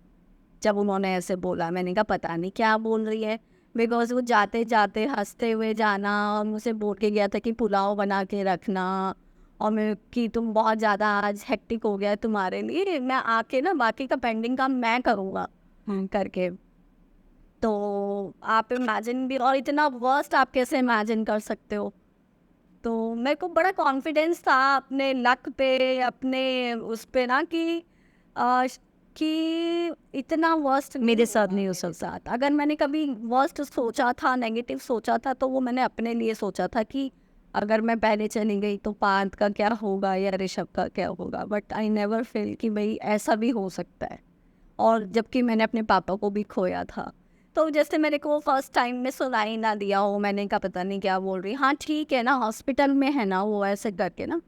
जब उन्होंने ऐसे बोला। मैंने कहा पता नहीं क्या बोल रही है, बिकॉज वो जाते जाते हंसते हुए जाना और मुझसे बोल के गया था कि पुलाव बना के रखना, और मैं कि तुम बहुत ज़्यादा आज हेक्टिक हो गया है तुम्हारे लिए, मैं आके ना बाकी का पेंडिंग काम मैं करूँगा करके। तो आप इमेजिन भी, और इतना वर्स्ट आप कैसे इमेजिन कर सकते हो। तो मेरे को बड़ा कॉन्फिडेंस था अपने लक पे, अपने उस पे ना कि अ, कि इतना वर्स्ट मेरे साथ नहीं हो मेरे साथ। अगर मैंने कभी वर्स्ट सोचा था, नेगेटिव सोचा था, तो वो मैंने अपने लिए सोचा था कि अगर मैं पहले चली गई तो पार्थ का क्या होगा या ऋषभ का क्या होगा। बट आई नेवर फील कि भाई ऐसा भी हो सकता है, और जबकि मैंने अपने पापा को भी खोया था। तो जैसे मेरे को फर्स्ट टाइम में सुनाई ना दिया हो, मैंने कहा पता नहीं क्या बोल रही, हाँ ठीक है ना हॉस्पिटल में है ना वो, ऐसे करके ना।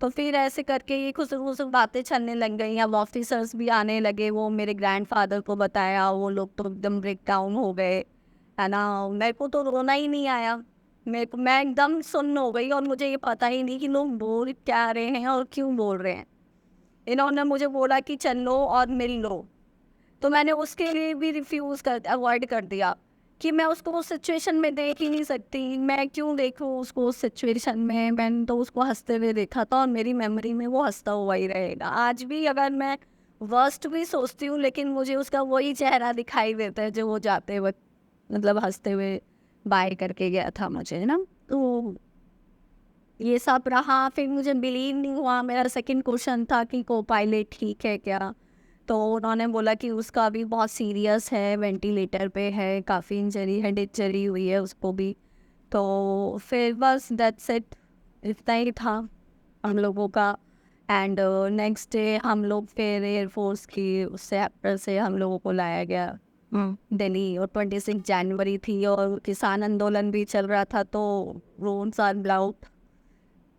तो फिर ऐसे करके ये कुछ बातें चलने लग गई। अब ऑफिसर्स भी आने लगे, वो मेरे ग्रैंडफादर को बताया, वो लोग तो एकदम ब्रेक डाउन हो गए, है ना। मेरे को तो रोना ही नहीं आया, मैं एकदम सुन्न हो गई, और मुझे ये पता ही नहीं कि लोग बोल क्या रहे हैं और क्यों बोल रहे हैं। इन्होंने मुझे बोला कि चलो और मिल लो, तो मैंने उसके लिए भी अवॉइड कर दिया कि मैं उसको उस सिचुएशन में देख ही नहीं सकती, मैं क्यों देखूँ उसको उस सिचुएशन में। मैंने तो उसको हंसते हुए देखा था और मेरी मेमोरी में वो हंसता हुआ ही रहेगा। आज भी अगर मैं वर्स्ट भी सोचती हूँ, लेकिन मुझे उसका वही चेहरा दिखाई देता है जो वो जाते वक्त मतलब हंसते हुए बाय करके गया था मुझे ना। तो ये सब रहा, फिर मुझे बिलीव नहीं हुआ। मेरा सेकंड क्वेश्चन था कि को पायलट ठीक है क्या, तो उन्होंने बोला कि उसका अभी बहुत सीरियस है, वेंटिलेटर पे है, काफ़ी इंजरी, हेड इंजरी हुई है उसको भी। तो फिर बस दैट्स इट, इतना ही था हम लोगों का। एंड नेक्स्ट डे हम लोग फिर एयरफोर्स की उससे एप्टर से हम लोगों को लाया गया दिल्ली, और 26 जनवरी थी और किसान आंदोलन भी चल रहा था, तो रोड्स आर ब्लॉक्ड।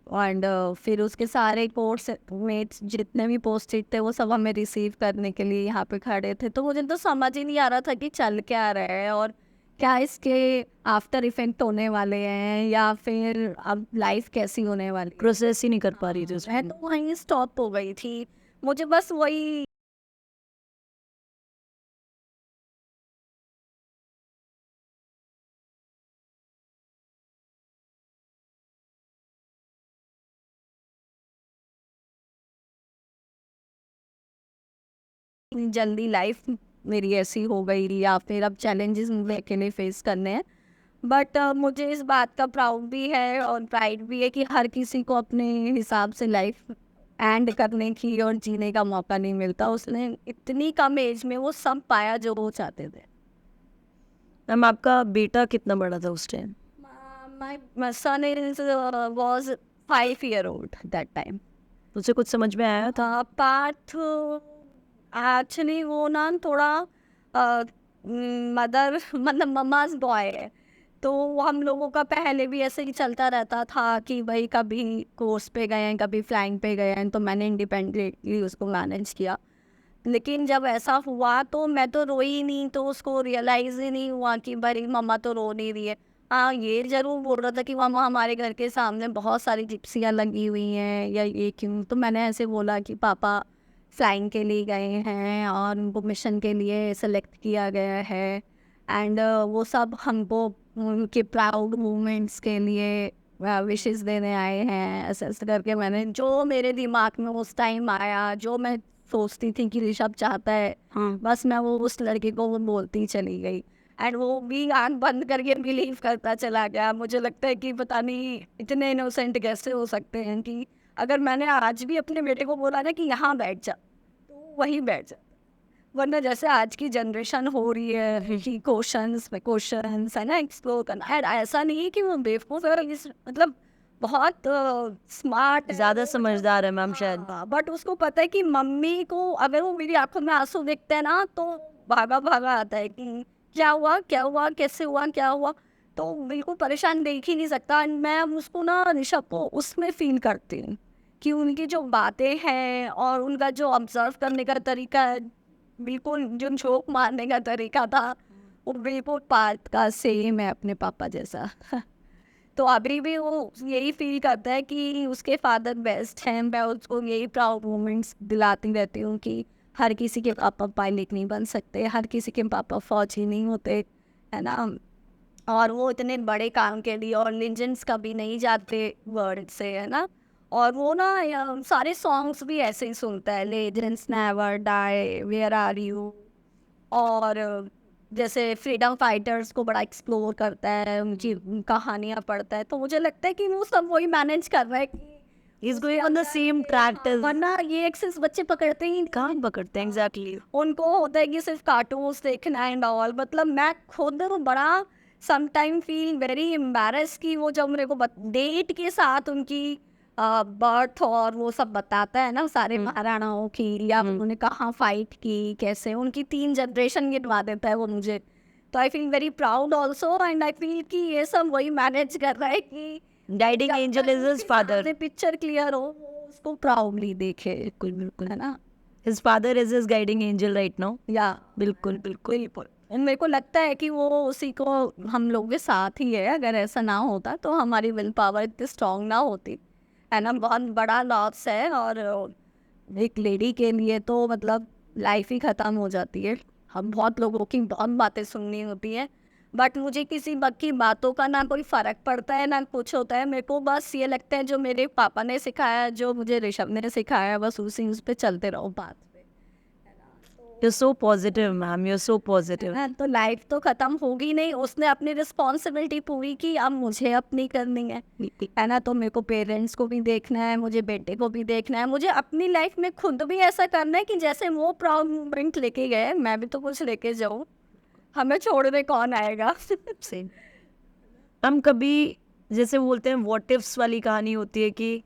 एंड फिर उसके सारे कोर्स मेट्स जितने भी पोस्टेड थे वो सब हमें रिसीव करने के लिए यहाँ पे खड़े थे। तो मुझे तो समझ ही नहीं आ रहा था कि चल क्या रहा है और क्या इसके आफ्टर इफेक्ट होने वाले हैं, या फिर अब लाइफ कैसी होने वाली है। प्रोसेस ही नहीं कर पा रही थी मैं उसमें। तो वहीं स्टॉप हो गई थी। मुझे बस वही जल्दी लाइफ मेरी ऐसी हो गई, या फिर अब चैलेंजेस मुझे अकेले फेस करने हैं। बट मुझे इस बात का प्राउड भी है और प्राइड भी है कि हर किसी को अपने हिसाब से लाइफ एंड करने की और जीने का मौका नहीं मिलता। उसने इतनी कम एज में वो सब पाया जो वो चाहते थे। मैम आपका बेटा कितना बड़ा था उस time? My son was 5 year old that time. उसे कुछ समझ में आया था? था पार्थ एक्चुअली वो ना थोड़ा मदर मतलब ममाज बॉय है, तो हम लोगों का पहले भी ऐसे ही चलता रहता था कि भाई कभी कोर्स पे गए हैं, कभी फ्लाइंग पे गए हैं, तो मैंने इंडिपेंडेंटली उसको मैनेज किया। लेकिन जब ऐसा हुआ तो मैं तो रोई ही नहीं, तो उसको रियलाइज़ ही नहीं हुआ कि भाई मम्मा तो रो नहीं रही है। हाँ, ये ज़रूर बोल रहा था कि मम्मा हमारे घर के सामने बहुत सारी जिप्सियाँ लगी हुई हैं, या ये क्यों। तो मैंने ऐसे बोला कि पापा फ्लाइंग के लिए गए हैं और उनको मिशन के लिए सेलेक्ट किया गया है, एंड वो सब हमको उनके प्राउड मोमेंट्स के लिए विशेस देने आए हैं। ऐसे ऐसे करके मैंने जो मेरे दिमाग में उस टाइम आया, जो मैं सोचती थी कि ऋषभ चाहता है, बस मैं वो उस लड़के को वो बोलती चली गई। एंड वो भी आंख बंद करके बिलीव करता चला गया। मुझे लगता है कि पता नहीं इतने इनोसेंट कैसे हो सकते हैं कि अगर मैंने आज भी अपने बेटे को बोला ना कि यहाँ बैठ जा, तो वहीं बैठ जा। वरना जैसे आज की जनरेशन हो रही है कि क्वेश्चंस है ना एक्सप्लोर करना है, ऐसा नहीं है कि वो बेवकूफ़ है, मतलब बहुत स्मार्ट, ज़्यादा समझदार है मैम शायद। बट उसको पता है कि मम्मी को अगर वो मेरी आंखों में आंसू देखते हैं ना तो भागा भागा आता है कि क्या हुआ, क्या हुआ, कैसे हुआ, क्या हुआ। तो बिल्कुल परेशान देख ही नहीं सकता। And मैं अब उसको ना ऋषभ को उसमें फील करती हूँ कि उनकी जो बातें हैं और उनका जो ऑब्जर्व करने का तरीका है, बिल्कुल जो जोक मारने का तरीका था, वो बिल्कुल पार्थ का सेम है अपने पापा जैसा। तो अभी भी वो यही फील करता है कि उसके फादर बेस्ट हैं। मैं उसको यही प्राउड मोमेंट्स दिलाती रहती हूँ कि हर किसी के पापा पायलट नहीं बन सकते, हर किसी के पापा फौजी नहीं होते, है ना। और वो इतने बड़े काम के लिए और लेजेंड्स कभी नहीं जाते वर्ड से, है ना। और वो ना सारे सॉन्ग्स भी ऐसे ही सुनता है, legends never die, where are you, और जैसे फ्रीडम फाइटर्स को बड़ा एक्सप्लोर करता है, उनकी कहानियाँ पढ़ता है। तो मुझे लगता है कि वो सब वही मैनेज कर रहा है कि He's going on the same track as वरना ये एक्सेस बच्चे पकड़ते ही नहीं। कहाँ पकड़ते हैं एग्जैक्टली। उनको होता है कि सिर्फ कार्टून्स देखना एंड ऑल। मतलब मैं खुद बड़ा समटाइम फील वेरी एम्बैरस कि वो जब मेरे को डेट के साथ उनकी बर्थ और वो सब बताता है ना, सारे महाराणाओं की, या उन्होंने कहाँ फाइट की, कैसे उनकी 3 जनरेशन गिनवा देता है वो मुझे। तो I feel very proud also, and I feel कि ये सब वही मैनेज कर रहा है कि guiding angel is his father. Picture clear हो, वो उसको प्राउडली देखे। बिल्कुल बिल्कुल, है ना। His father is his guiding angel right now. या बिल्कुल बिल्कुल। बिल्कुल, मेरे को लगता है कि वो उसी को हम लोग के साथ ही है। अगर ऐसा ना होता तो हमारी विल पावर इतनी स्ट्रांग ना होती, है ना। बहुत बड़ा लॉस है, और एक लेडी के लिए तो मतलब लाइफ ही ख़त्म हो जाती है। हम बहुत लोगों की बहुत बातें सुननी होती हैं, बट मुझे किसी की बातों का ना कोई फ़र्क पड़ता है ना कुछ होता है। मेरे को बस ये लगता है जो मेरे पापा ने सिखाया, जो मुझे ऋषभ ने सिखाया, बस उस पे चलते रहो बात पे। You're so positive, ma'am. You're so positive. हाँ, तो लाइफ तो ख़त्म होगी नहीं, उसने अपनी रिस्पॉन्सिबिलिटी पूरी की, अब मुझे अपनी करनी है ना। तो मेरे को पेरेंट्स को भी देखना है, मुझे बेटे को भी देखना है, मुझे अपनी लाइफ में खुद भी ऐसा करना है कि जैसे वो प्राउड मोमेंट लेके गए, मैं भी तो कुछ लेके जाऊँ। हमें छोड़ने कौन आएगा। Same. हम कभी जैसे बोलते हैं व्हाट इफ्स वाली कहानी होती है कि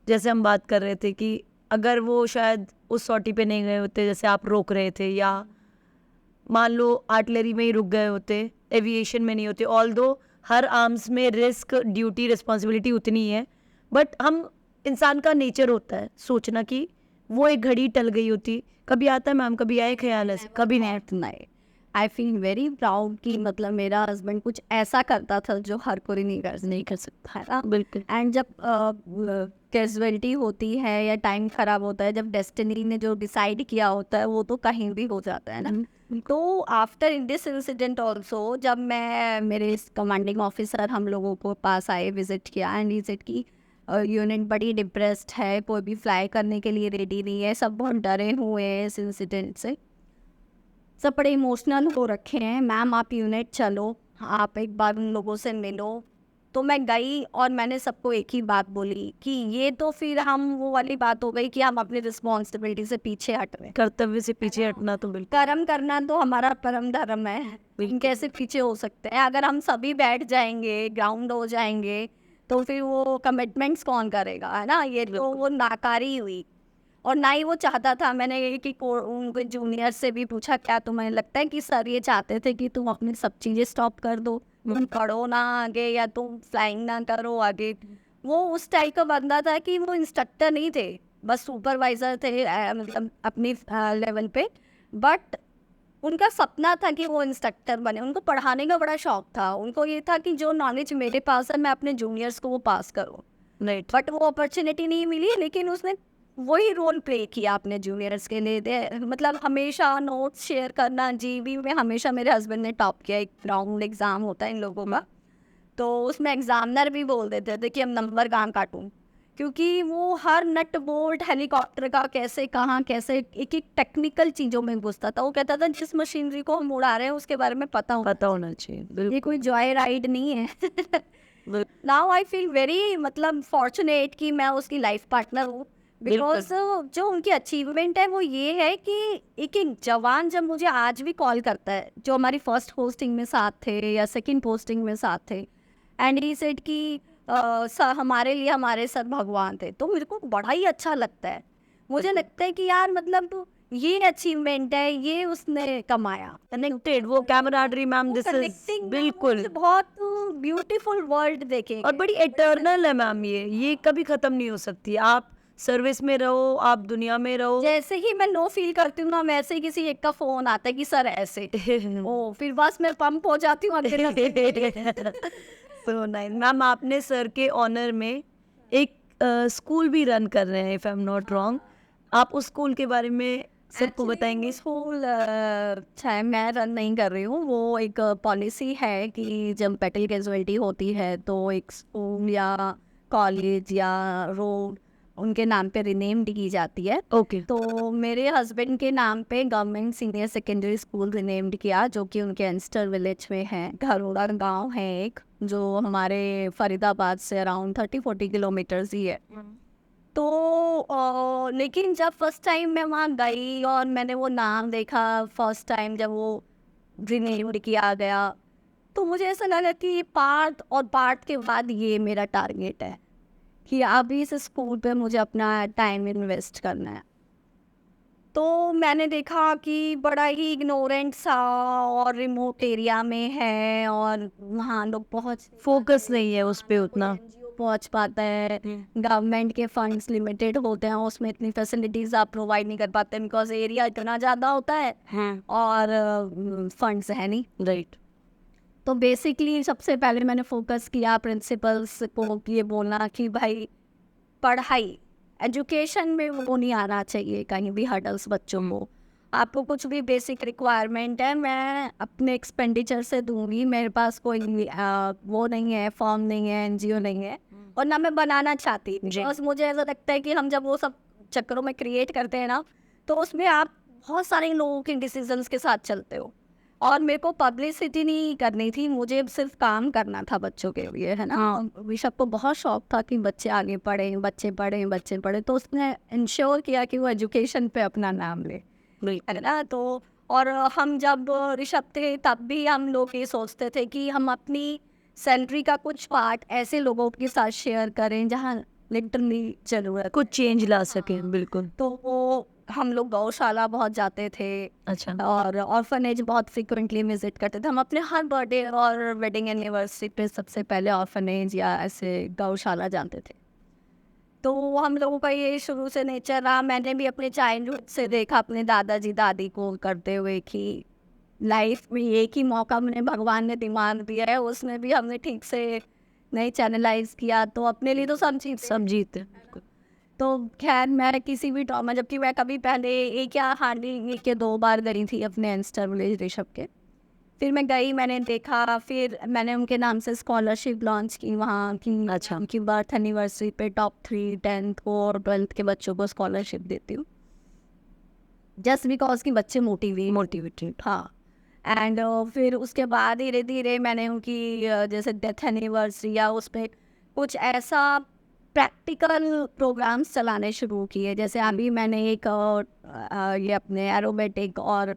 जैसे हम बात कर रहे थे कि अगर वो शायद उस सॉटी पे नहीं गए होते जैसे आप रोक रहे थे, या मान लो आर्टिलरी में ही रुक गए होते, एविएशन में नहीं होते, ऑल्दो हर आर्म्स में रिस्क ड्यूटी रिस्पॉन्सिबिलिटी उतनी है, बट हम इंसान का नेचर होता है सोचना कि वो एक घड़ी टल गई होती। कभी आता है मैम, कभी आए ख्याल ऐसे? कभी नहीं। नहीं, आई फील वेरी प्राउड कि मतलब मेरा हस्बैंड कुछ ऐसा करता था जो हर कोई नहीं कर सकता है ना। बिल्कुल। एंड जब कैजुअलिटी होती है या टाइम खराब होता है, जब डेस्टिनी ने जो डिसाइड किया होता है वो तो कहीं भी हो जाता है ना। तो आफ्टर दिस इंसिडेंट ऑल्सो, जब मैं मेरे कमांडिंग ऑफिसर हम लोगों को पास आए, विजिट किया एंड ही सेड कि यूनिट बड़ी डिप्रेस्ड है, कोई भी फ्लाई करने के लिए रेडी नहीं है, सब बहुत डरे हुए हैं इस इंसिडेंट से, सब बड़े इमोशनल हो रखे हैं। मैम आप यूनिट चलो, आप एक बार उन लोगों से मिलो। तो मैं गई और मैंने सबको एक ही बात बोली कि ये तो फिर हम वो वाली बात हो गई कि हम अपनी रिस्पॉन्सिबिलिटी से पीछे हट रहे हैं। कर्तव्य से पीछे हटना तो बिल्कुल। कर्म करना तो हमारा परम धर्म है, हम कैसे पीछे हो सकते हैं? अगर हम सभी बैठ जाएंगे, ग्राउंड हो जाएंगे, तो फिर वो कमिटमेंट्स कौन करेगा, है ना। ये तो वो नाकारी हुई, और ना ही वो चाहता था। मैंने ये कि उनके जूनियर से भी पूछा क्या तुम्हें लगता है कि सर ये चाहते थे कि तुम अपनी सब चीज़ें स्टॉप कर दो, तुम पढ़ो ना आगे या तुम फ्लाइंग ना करो आगे। वो उस टाइप का बंदा था कि वो इंस्ट्रक्टर नहीं थे, बस सुपरवाइजर थे मतलब अपनी लेवल पे, बट उनका सपना था कि वो इंस्ट्रक्टर बने। उनको पढ़ाने का बड़ा शौक था, उनको ये था कि जो नॉलेज मेरे पास है मैं अपने जूनियर्स को वो पास करूँ। राइट। बट वो अपॉर्चुनिटी नहीं मिली, लेकिन उसने वही रोल प्ले किया अपने जूनियर्स के लिए। मतलब हमेशा नोट्स शेयर करना, जीबी में हमेशा मेरे हस्बैंड ने टॉप किया। एक राउंड एग्ज़ाम होता है इन लोगों का, तो उसमें एग्जामिनर भी बोल देते थे कि हम नंबर कहाँ काटूँ, क्योंकि वो हर नट बोल्ट हेलीकॉप्टर का कैसे कहाँ कैसे एक एक टेक्निकल चीज़ों में घुसता था। वो कहता था जिस मशीनरी को हम उड़ा रहे हैं उसके बारे में पता होना चाहिए। ये कोई जॉय राइड नहीं है। नाउ आई फील वेरी मतलब फॉर्चुनेट कि मैं उसकी लाइफ पार्टनर हूँ, बिकॉज जो उनकी अचीवमेंट है वो ये है कि एक एक जवान जब मुझे आज भी कॉल करता है, जो हमारी फर्स्ट पोस्टिंग में साथ थे या सेकंड पोस्टिंग में साथ थे, एंड ही सेड कि सर हमारे लिए हमारे सर भगवान थे, तो मेरे को बड़ा ही अच्छा लगता है। मुझे लगता है कि यार मतलब ये अचीवमेंट है, ये उसने कमाया। कनेक्टेड, वो camaraderie ma'am, this is Connecting बिल्कुल में बहुत ब्यूटीफुल वर्ल्ड देखें, और बड़ी एटर्नल है मैम। ये कभी खत्म नहीं हो सकती। आप सर्विस में रहो, आप दुनिया में रहो। जैसे ही मैं लो फील करती हूँ ना, वैसे ही किसी एक का फोन आता है कि सर ऐसे ओ, फिर बस मैं पंप हो जाती हूँ। सो नाइस मैम, आपने सर के ऑनर में एक स्कूल भी रन कर रहे हैं, if I am not wrong. आप उस स्कूल के बारे में सबको बताएंगे? स्कूल चाहे मैं रन नहीं कर रही हूँ, वो एक पॉलिसी है कि जब बैटल कैजुअलिटी होती है तो एक स्कूल या कॉलेज या रोड उनके नाम पे रिनेम्ड की जाती है। ओके। तो मेरे हस्बैंड के नाम पे government senior secondary school renamed किया, जो कि उनके एंस्टर विलेज में है। घरोड़ा गांव है एक, जो हमारे फरीदाबाद से अराउंड 30-40 किलोमीटर्स ही है। तो लेकिन जब फर्स्ट टाइम मैं वहाँ गई और मैंने वो नाम देखा फर्स्ट टाइम जब वो रिनेम्ड किया गया, तो मुझे ऐसा लगा कि पार्ट और पार्ट के बाद ये मेरा टारगेट है कि अभी इस स्कूल पे मुझे अपना टाइम इन्वेस्ट करना है। तो मैंने देखा कि बड़ा ही इग्नोरेंट सा और रिमोट एरिया में है, और वहाँ लोग पहुँच फोकस नहीं है उस पे उतना। पहुँच पाता है, गवर्नमेंट के फंड्स लिमिटेड होते हैं, उसमें इतनी फैसिलिटीज़ आप प्रोवाइड नहीं कर पाते, बिकॉज एरिया इतना ज़्यादा होता है और फंड्स है नहीं। राइट। तो बेसिकली सबसे पहले मैंने फोकस किया प्रिंसिपल्स को ये बोलना कि भाई पढ़ाई एजुकेशन में वो नहीं आना चाहिए कहीं भी हर्डल्स बच्चों को। आपको कुछ भी बेसिक रिक्वायरमेंट है, मैं अपने एक्सपेंडिचर से दूंगी। मेरे पास कोई वो नहीं है, फॉर्म नहीं है, एनजीओ नहीं है, और ना मैं बनाना चाहती। बस मुझे ऐसा लगता है कि हम जब वो सब चक्करों में क्रिएट करते हैं ना, तो उसमें आप बहुत सारे लोगों के डिसीजंस के साथ चलते हो, और मेरे को पब्लिसिटी नहीं करनी थी, मुझे सिर्फ काम करना था बच्चों के लिए, है ना। ऋषभ को बहुत शौक था कि बच्चे आगे पढ़ें, बच्चे पढ़ें, तो उसने इंश्योर किया कि वो एजुकेशन पे अपना नाम ले, है ना। तो और हम जब ऋषभ थे तब भी हम लोग ये सोचते थे कि हम अपनी सैलरी का कुछ पार्ट ऐसे लोगों के साथ शेयर करें जहाँ लिटरली जरूरत कुछ चेंज ला सके। बिल्कुल। तो वो हम लोग गौशाला बहुत जाते थे, अच्छा। और ऑर्फनेज बहुत फ्रिक्वेंटली विजिट करते थे। हम अपने हर बर्थडे और वेडिंग एनिवर्सरी पे सबसे पहले ऑर्फनेज या ऐसे गौशाला जाते थे। तो हम लोगों का ये शुरू से नेचर रहा। मैंने भी अपने चाइल्डहुड से देखा अपने दादाजी दादी को करते हुए कि लाइफ में एक ही मौका मैंने भगवान ने दिमाग दिया है, उसमें भी हमने ठीक से नहीं चैनलाइज किया, तो अपने लिए तो सब जीते। तो खैर मैं किसी भी ट्रॉमा, जबकि मैं कभी पहले एक या हार्डली एक या 2 बार गई थी अपने एंस्टर विलेज ऋषभ के। फिर मैं गई, मैंने देखा, फिर मैंने उनके नाम से स्कॉलरशिप लॉन्च की वहाँ की। अच्छा। उनकी बर्थ एनिवर्सरी पे टॉप 3 10th को और 12th के बच्चों को स्कॉलरशिप देती हूँ, जस्ट बिकॉज कि बच्चे मोटिवेटेड। हाँ। एंड फिर उसके बाद धीरे धीरे मैंने उनकी जैसे डेथ एनिवर्सरी या उस पर कुछ ऐसा प्रैक्टिकल प्रोग्राम्स चलाने शुरू किए। जैसे अभी मैंने एक ये अपने एरोबेटिक और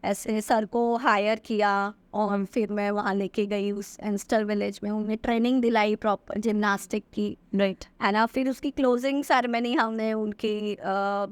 ऐसे सर को हायर किया, और फिर मैं वहाँ लेके गई उस एंस्टर विलेज में, उन्हें ट्रेनिंग दिलाई प्रॉपर जिम्नास्टिक की, राइट, है ना। फिर उसकी क्लोजिंग सेरेमनी हमने उनकी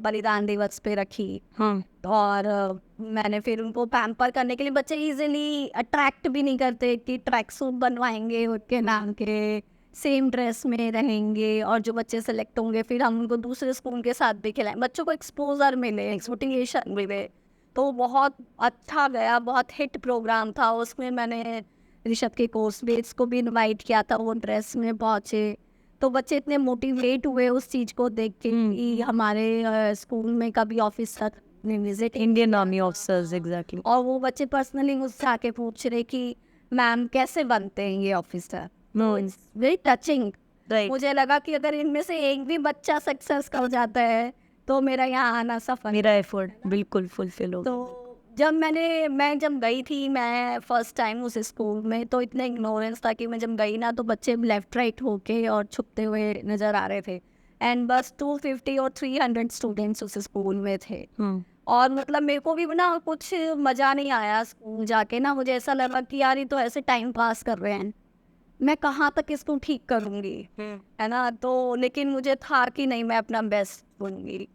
बलिदान दिवस पे रखी। और मैंने फिर उनको पैम्पर करने के लिए, बच्चे इजीली अट्रैक्ट भी नहीं करते कि ट्रैक सूट बनवाएंगे उनके नाम के, सेम ड्रेस में रहेंगे, और जो बच्चे सेलेक्ट होंगे फिर हम उनको दूसरे स्कूल के साथ भी खिलाएं, बच्चों को एक्सपोजर मिले, मोटिवेशन मिले। तो बहुत अच्छा गया, बहुत हिट प्रोग्राम था। उसमें मैंने ऋषभ के कोर्समेट्स को भी इनवाइट किया था, वो ड्रेस में पहुँचे, तो बच्चे इतने मोटिवेट हुए उस चीज़ को देख के कि हमारे स्कूल में कभी ऑफिसर ने visit, Indian army officers, exactly. और वो बच्चे पर्सनली मुझसे आके पूछ रहे कि मैम कैसे बनते हैं ये ऑफिसर। Very touching. मुझे लगा कि अगर इनमें से एक भी बच्चा सक्सेस कर जाता है तो मेरा यहाँ आना सफल, मेरा एफर्ट बिल्कुल फुलफिल हो। तो जब मैं जब गई थी, मैं फर्स्ट टाइम उस स्कूल में, तो इतना इग्नोरेंस था कि मैं जब गई ना तो बच्चे लेफ्ट राइट होके और छुपते हुए नज़र आ रहे थे। एंड बस 250 और 300 स्टूडेंट्स उस स्कूल में थे। और मतलब मेरे को भी ना कुछ मज़ा नहीं आया स्कूल जाके ना। मुझे ऐसा लगा कि यार ये तो ऐसे टाइम पास कर रहे हैं, मैं कहाँ तक इसको ठीक करूँगी, है ना। तो लेकिन मुझे था कि नहीं, मैं अपना बेस्ट दूंगी।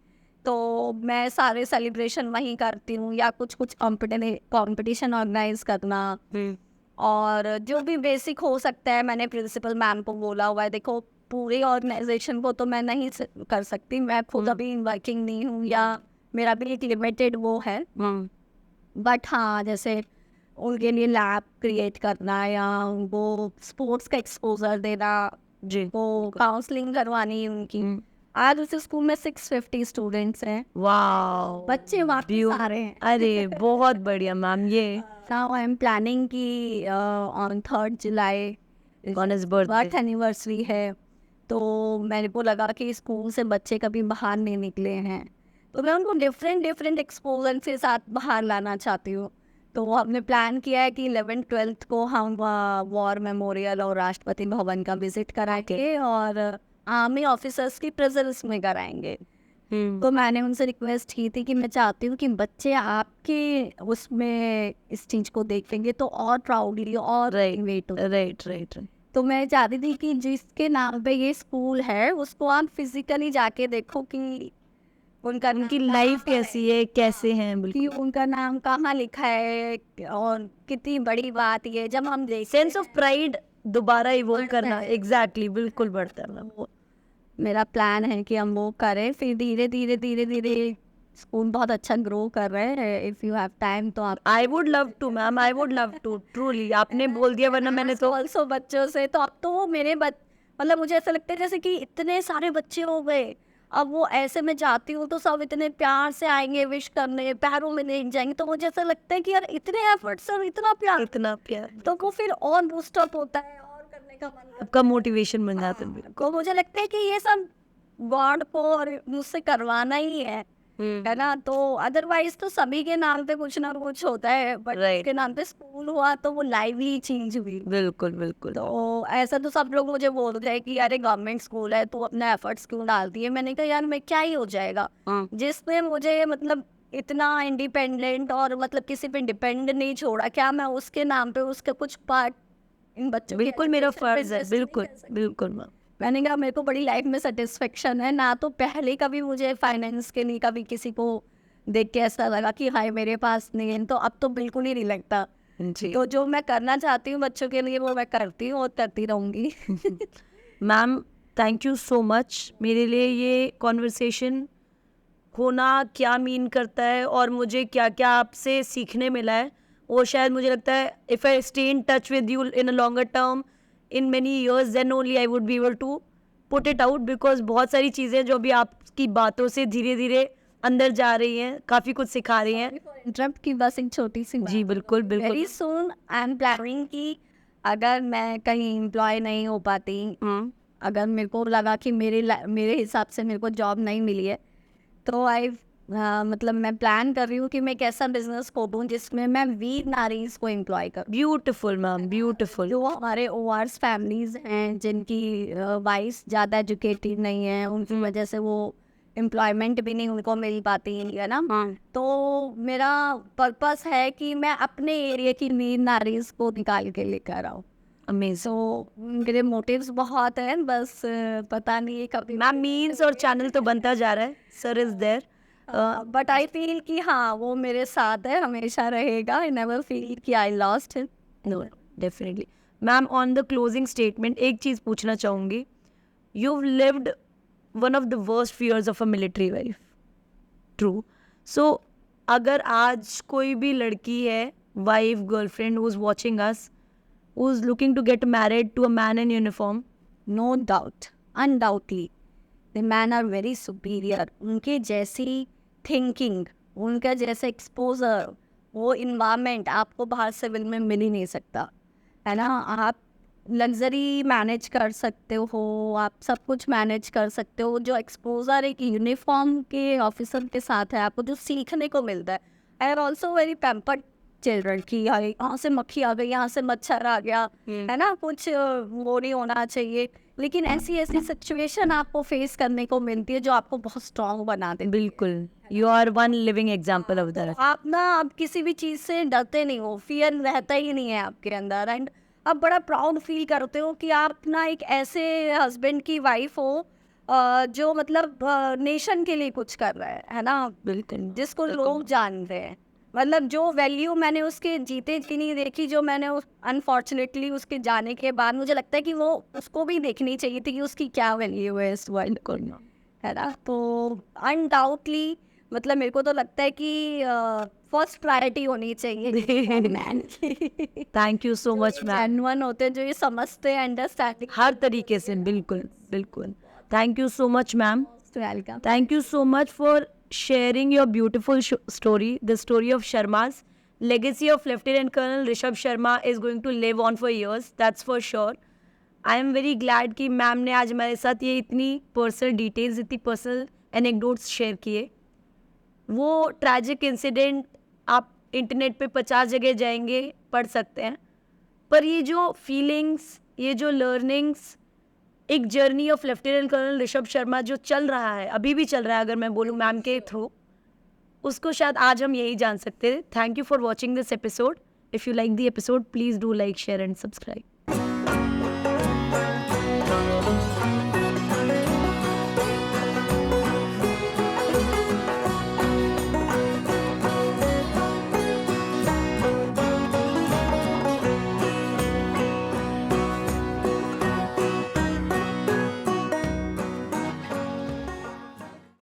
तो मैं सारे सेलिब्रेशन वहीं करती हूँ, या कुछ कंपटीशन ऑर्गेनाइज करना, और जो भी बेसिक हो सकता है। मैंने प्रिंसिपल मैम को बोला हुआ है, देखो पूरे ऑर्गेनाइजेशन को तो मैं नहीं कर सकती, मैं खुद अभी वर्किंग नहीं हूँ, या मेरा भी एक लिमिटेड वो है। बट हाँ, जैसे उनके लिए लैब क्रिएट करना, या उनको स्पोर्ट्स का एक्सपोजर देना, वो काउंसलिंग करवानी उनकी। आज उस स्कूल में 650 स्टूडेंट्स हैं। वाओ, बच्चे वापस आ रहे हैं। अरे बहुत बढ़िया मैम। ये नाउ आई एम प्लानिंग कि on 3rd July birth anniversary है, तो मेरे को लगा कि स्कूल से बच्चे कभी बाहर नहीं निकले हैं, तो मैं उनको डिफरेंट एक्सपोजर के साथ बाहर लाना चाहती हूँ। तो हमने प्लान किया है कि 11th 12th को हम वॉर मेमोरियल और राष्ट्रपति भवन का विजिट कराएंगे, और आर्मी ऑफिसर्स की प्रेजेंस में कराएंगे। तो मैंने उनसे रिक्वेस्ट की थी कि मैं चाहती हूँ कि बच्चे आपके उसमें इस चीज़ को देखेंगे तो और प्राउडली और राइट। तो मैं चाहती थी कि जिसके नाम पे ये स्कूल है उसको आप फिजिकली जाके देखो कि उनकी लाइफ कैसी है, कैसे हैं, कि उनका नाम कहाँ लिखा है, और कितनी बड़ी बात ये जब हम सेंस ऑफ प्राइड दोबारा इवोल्व करना, एग्जैक्टली, बिल्कुल बढ़ता है। मेरा प्लान है कि हम वो करें। फिर धीरे धीरे स्कूल बहुत अच्छा ग्रो कर रहे हैं। इफ यू हैव टाइम तो आप, I would love to ma'am, I would love to, truly. आपने बोल दिया, वरना मैंने तो ऑल्सो बच्चों से, तो अब तो वो मेरे मतलब मुझे ऐसा लगता है जैसे कि इतने सारे बच्चे हो गए, अब वो ऐसे में जाती हूँ तो सब इतने प्यार से आएंगे विश करने, पैरों में लेट जाएंगे, तो मुझे ऐसा लगता है कि यार इतने एफर्ट्स और इतना प्यार, इतना प्यार, तो वो फिर और बूस्ट अप होता है और करने का मन करता आपका मोटिवेशन बन जाता है। है। को मुझे लगता है कि ये सब गॉड को और मुझसे करवाना ही है ना। तो अदरवाइज तो सभी के नाम पे कुछ ना कुछ होता है, बट Right. उसके नाम पे स्कूल हुआ तो वो लाइवली चेंज हुई। बिल्कुल बिल्कुल। तो ऐसा तो सब लोग मुझे बोलते हैं कि अरे गवर्नमेंट स्कूल है, तू अपना एफर्ट्स क्यों डालती है। मैंने कहा यार मैं क्या ही हो जाएगा, जिसने मुझे मतलब इतना इंडिपेंडेंट और मतलब किसी पे डिपेंड नहीं छोड़ा, क्या मैं उसके नाम पे उसका कुछ पार्ट इन बच्चों के बिल्कुल मेरा education पे फर्ज है, invest नहीं बिल्कुल कर सकती। बिल्कुल मैम। मैंने कहा मेरे को बड़ी लाइफ में सेटिस्फेक्शन है ना, तो पहले कभी मुझे फाइनेंस के लिए कभी किसी को देख के ऐसा लगा कि हाय मेरे पास नहीं है, तो अब तो बिल्कुल ही नहीं लगता। जी तो जो मैं करना चाहती हूँ बच्चों के लिए वो मैं करती हूँ और करती रहूँगी। Ma'am thank you so much. मेरे लिए ये कॉन्वर्सेशन होना क्या मीन करता है और मुझे क्या क्या आपसे सीखने मिला है, वो शायद मुझे लगता है if I stay in touch with you in a longer term in many years then only I would be able to put it out, because बहुत सारी चीज़ें जो भी आपकी बातों से धीरे धीरे अंदर जा रही हैं, काफ़ी कुछ सिखा रही हैं। इंटरप्ट की बस एक छोटी सी जी बिल्कुल बिल्कुल। Very soon I am planning कि अगर मैं कहीं एम्प्लॉय नहीं हो पाती, अगर मेरे को लगा कि मेरे हिसाब से मेरे को जॉब नहीं मिली है, तो मतलब मैं प्लान कर रही हूँ कि मैं एक ऐसा बिजनेस खोलूँ जिसमें मैं वीर नारीज को एम्प्लॉय करूँ। Beautiful ma'am beautiful. जो हमारे ओआरस फैमिलीज हैं जिनकी वाइफ ज़्यादा एजुकेटेड नहीं है, उनकी वजह से वो एम्प्लॉयमेंट भी नहीं उनको मिल पाती है ना। तो मेरा पर्पस है कि मैं अपने एरिया की वीर नारीज को निकाल के लेकर आऊँ। अमेजिंग। सो मेरे मोटिव्स बहुत हैं, बस पता नहीं है कभी। मैम मीन्स और चैनल तो बनता जा रहा है, sir is there, but I feel कि हाँ वो मेरे साथ है, हमेशा रहेगा। आई नेवर फील कि I lost him. No definitely. Ma'am on the closing statement एक चीज़ पूछना चाहूँगी, you lived one of the worst fears of a military wife, true. So अगर आज कोई भी लड़की है, wife, girlfriend who is watching us, who is looking to get married to a man in uniform, no doubt, undoubtedly the man are very superior. उनके जैसी thinking, उनका जैसा एक्सपोजर, वो इन्वायरमेंट आपको बाहर सिविल में मिल ही नहीं सकता, है ना। आप लग्जरी मैनेज कर सकते हो, आप सब कुछ मैनेज कर सकते हो। जो एक्सपोजर एक यूनिफॉर्म के ऑफिसर के साथ है, आपको जो सीखने को मिलता है। I R also very pampered children की यहाँ से मक्खी आ गई, यहाँ से मच्छर आ गया, है ना, कुछ वो नहीं होना चाहिए। लेकिन ऐसी ऐसी सिचुएशन आपको फेस करने को मिलती है जो आपको बहुत स्ट्रांग बना देती है। बिल्कुल you are one living example of that. आप किसी भी चीज़ से डरते नहीं हो, फियर रहता ही नहीं है आपके अंदर। एंड आप बड़ा प्राउड फील करते हो कि आप ना एक ऐसे हस्बैंड की वाइफ हो जो मतलब नेशन के लिए कुछ कर रहा है ना, बिल्कुल जिसको लोग जानते हैं। मतलब जो वैल्यू मैंने उसके जीते जी नहीं देखी, जो मैंने अनफॉर्चुनेटली उसके जाने के बाद मुझे लगता है कि वो उसको भी देखनी चाहिए थी कि उसकी क्या वैल्यू है इस वर्ल्ड को, है ना। तो अनडाउटली मतलब मेरे को तो लगता है कि फर्स्ट प्रायोरिटी होनी चाहिए मैन की। Thank you so much ma'am, genuine होते हैं जो ये समझते हैं, अंडरस्टैंडिंग हर तरीके से। बिल्कुल बिल्कुल। Thank you so much ma'am, welcome. thank you so much for sharing your beautiful story, the story of Sharma's legacy of Lieutenant Colonel Rishabh Sharma is going to live on for years, that's for sure. I am very glad कि ma'am ने आज हमारे साथ ये इतनी personal details, इतनी personal anecdotes share किए। वो ट्रैजिक इंसिडेंट आप इंटरनेट पे 50 जगह जाएंगे पढ़ सकते हैं, पर ये जो फीलिंग्स, ये जो लर्निंग्स, एक journey of lieutenant colonel Rishabh Sharma जो चल रहा है, अभी भी चल रहा है अगर मैं बोलूँ मैम के थ्रू, उसको शायद आज हम यही जान सकते थे। Thank you for watching this episode. If you like the episode please do like, share and subscribe.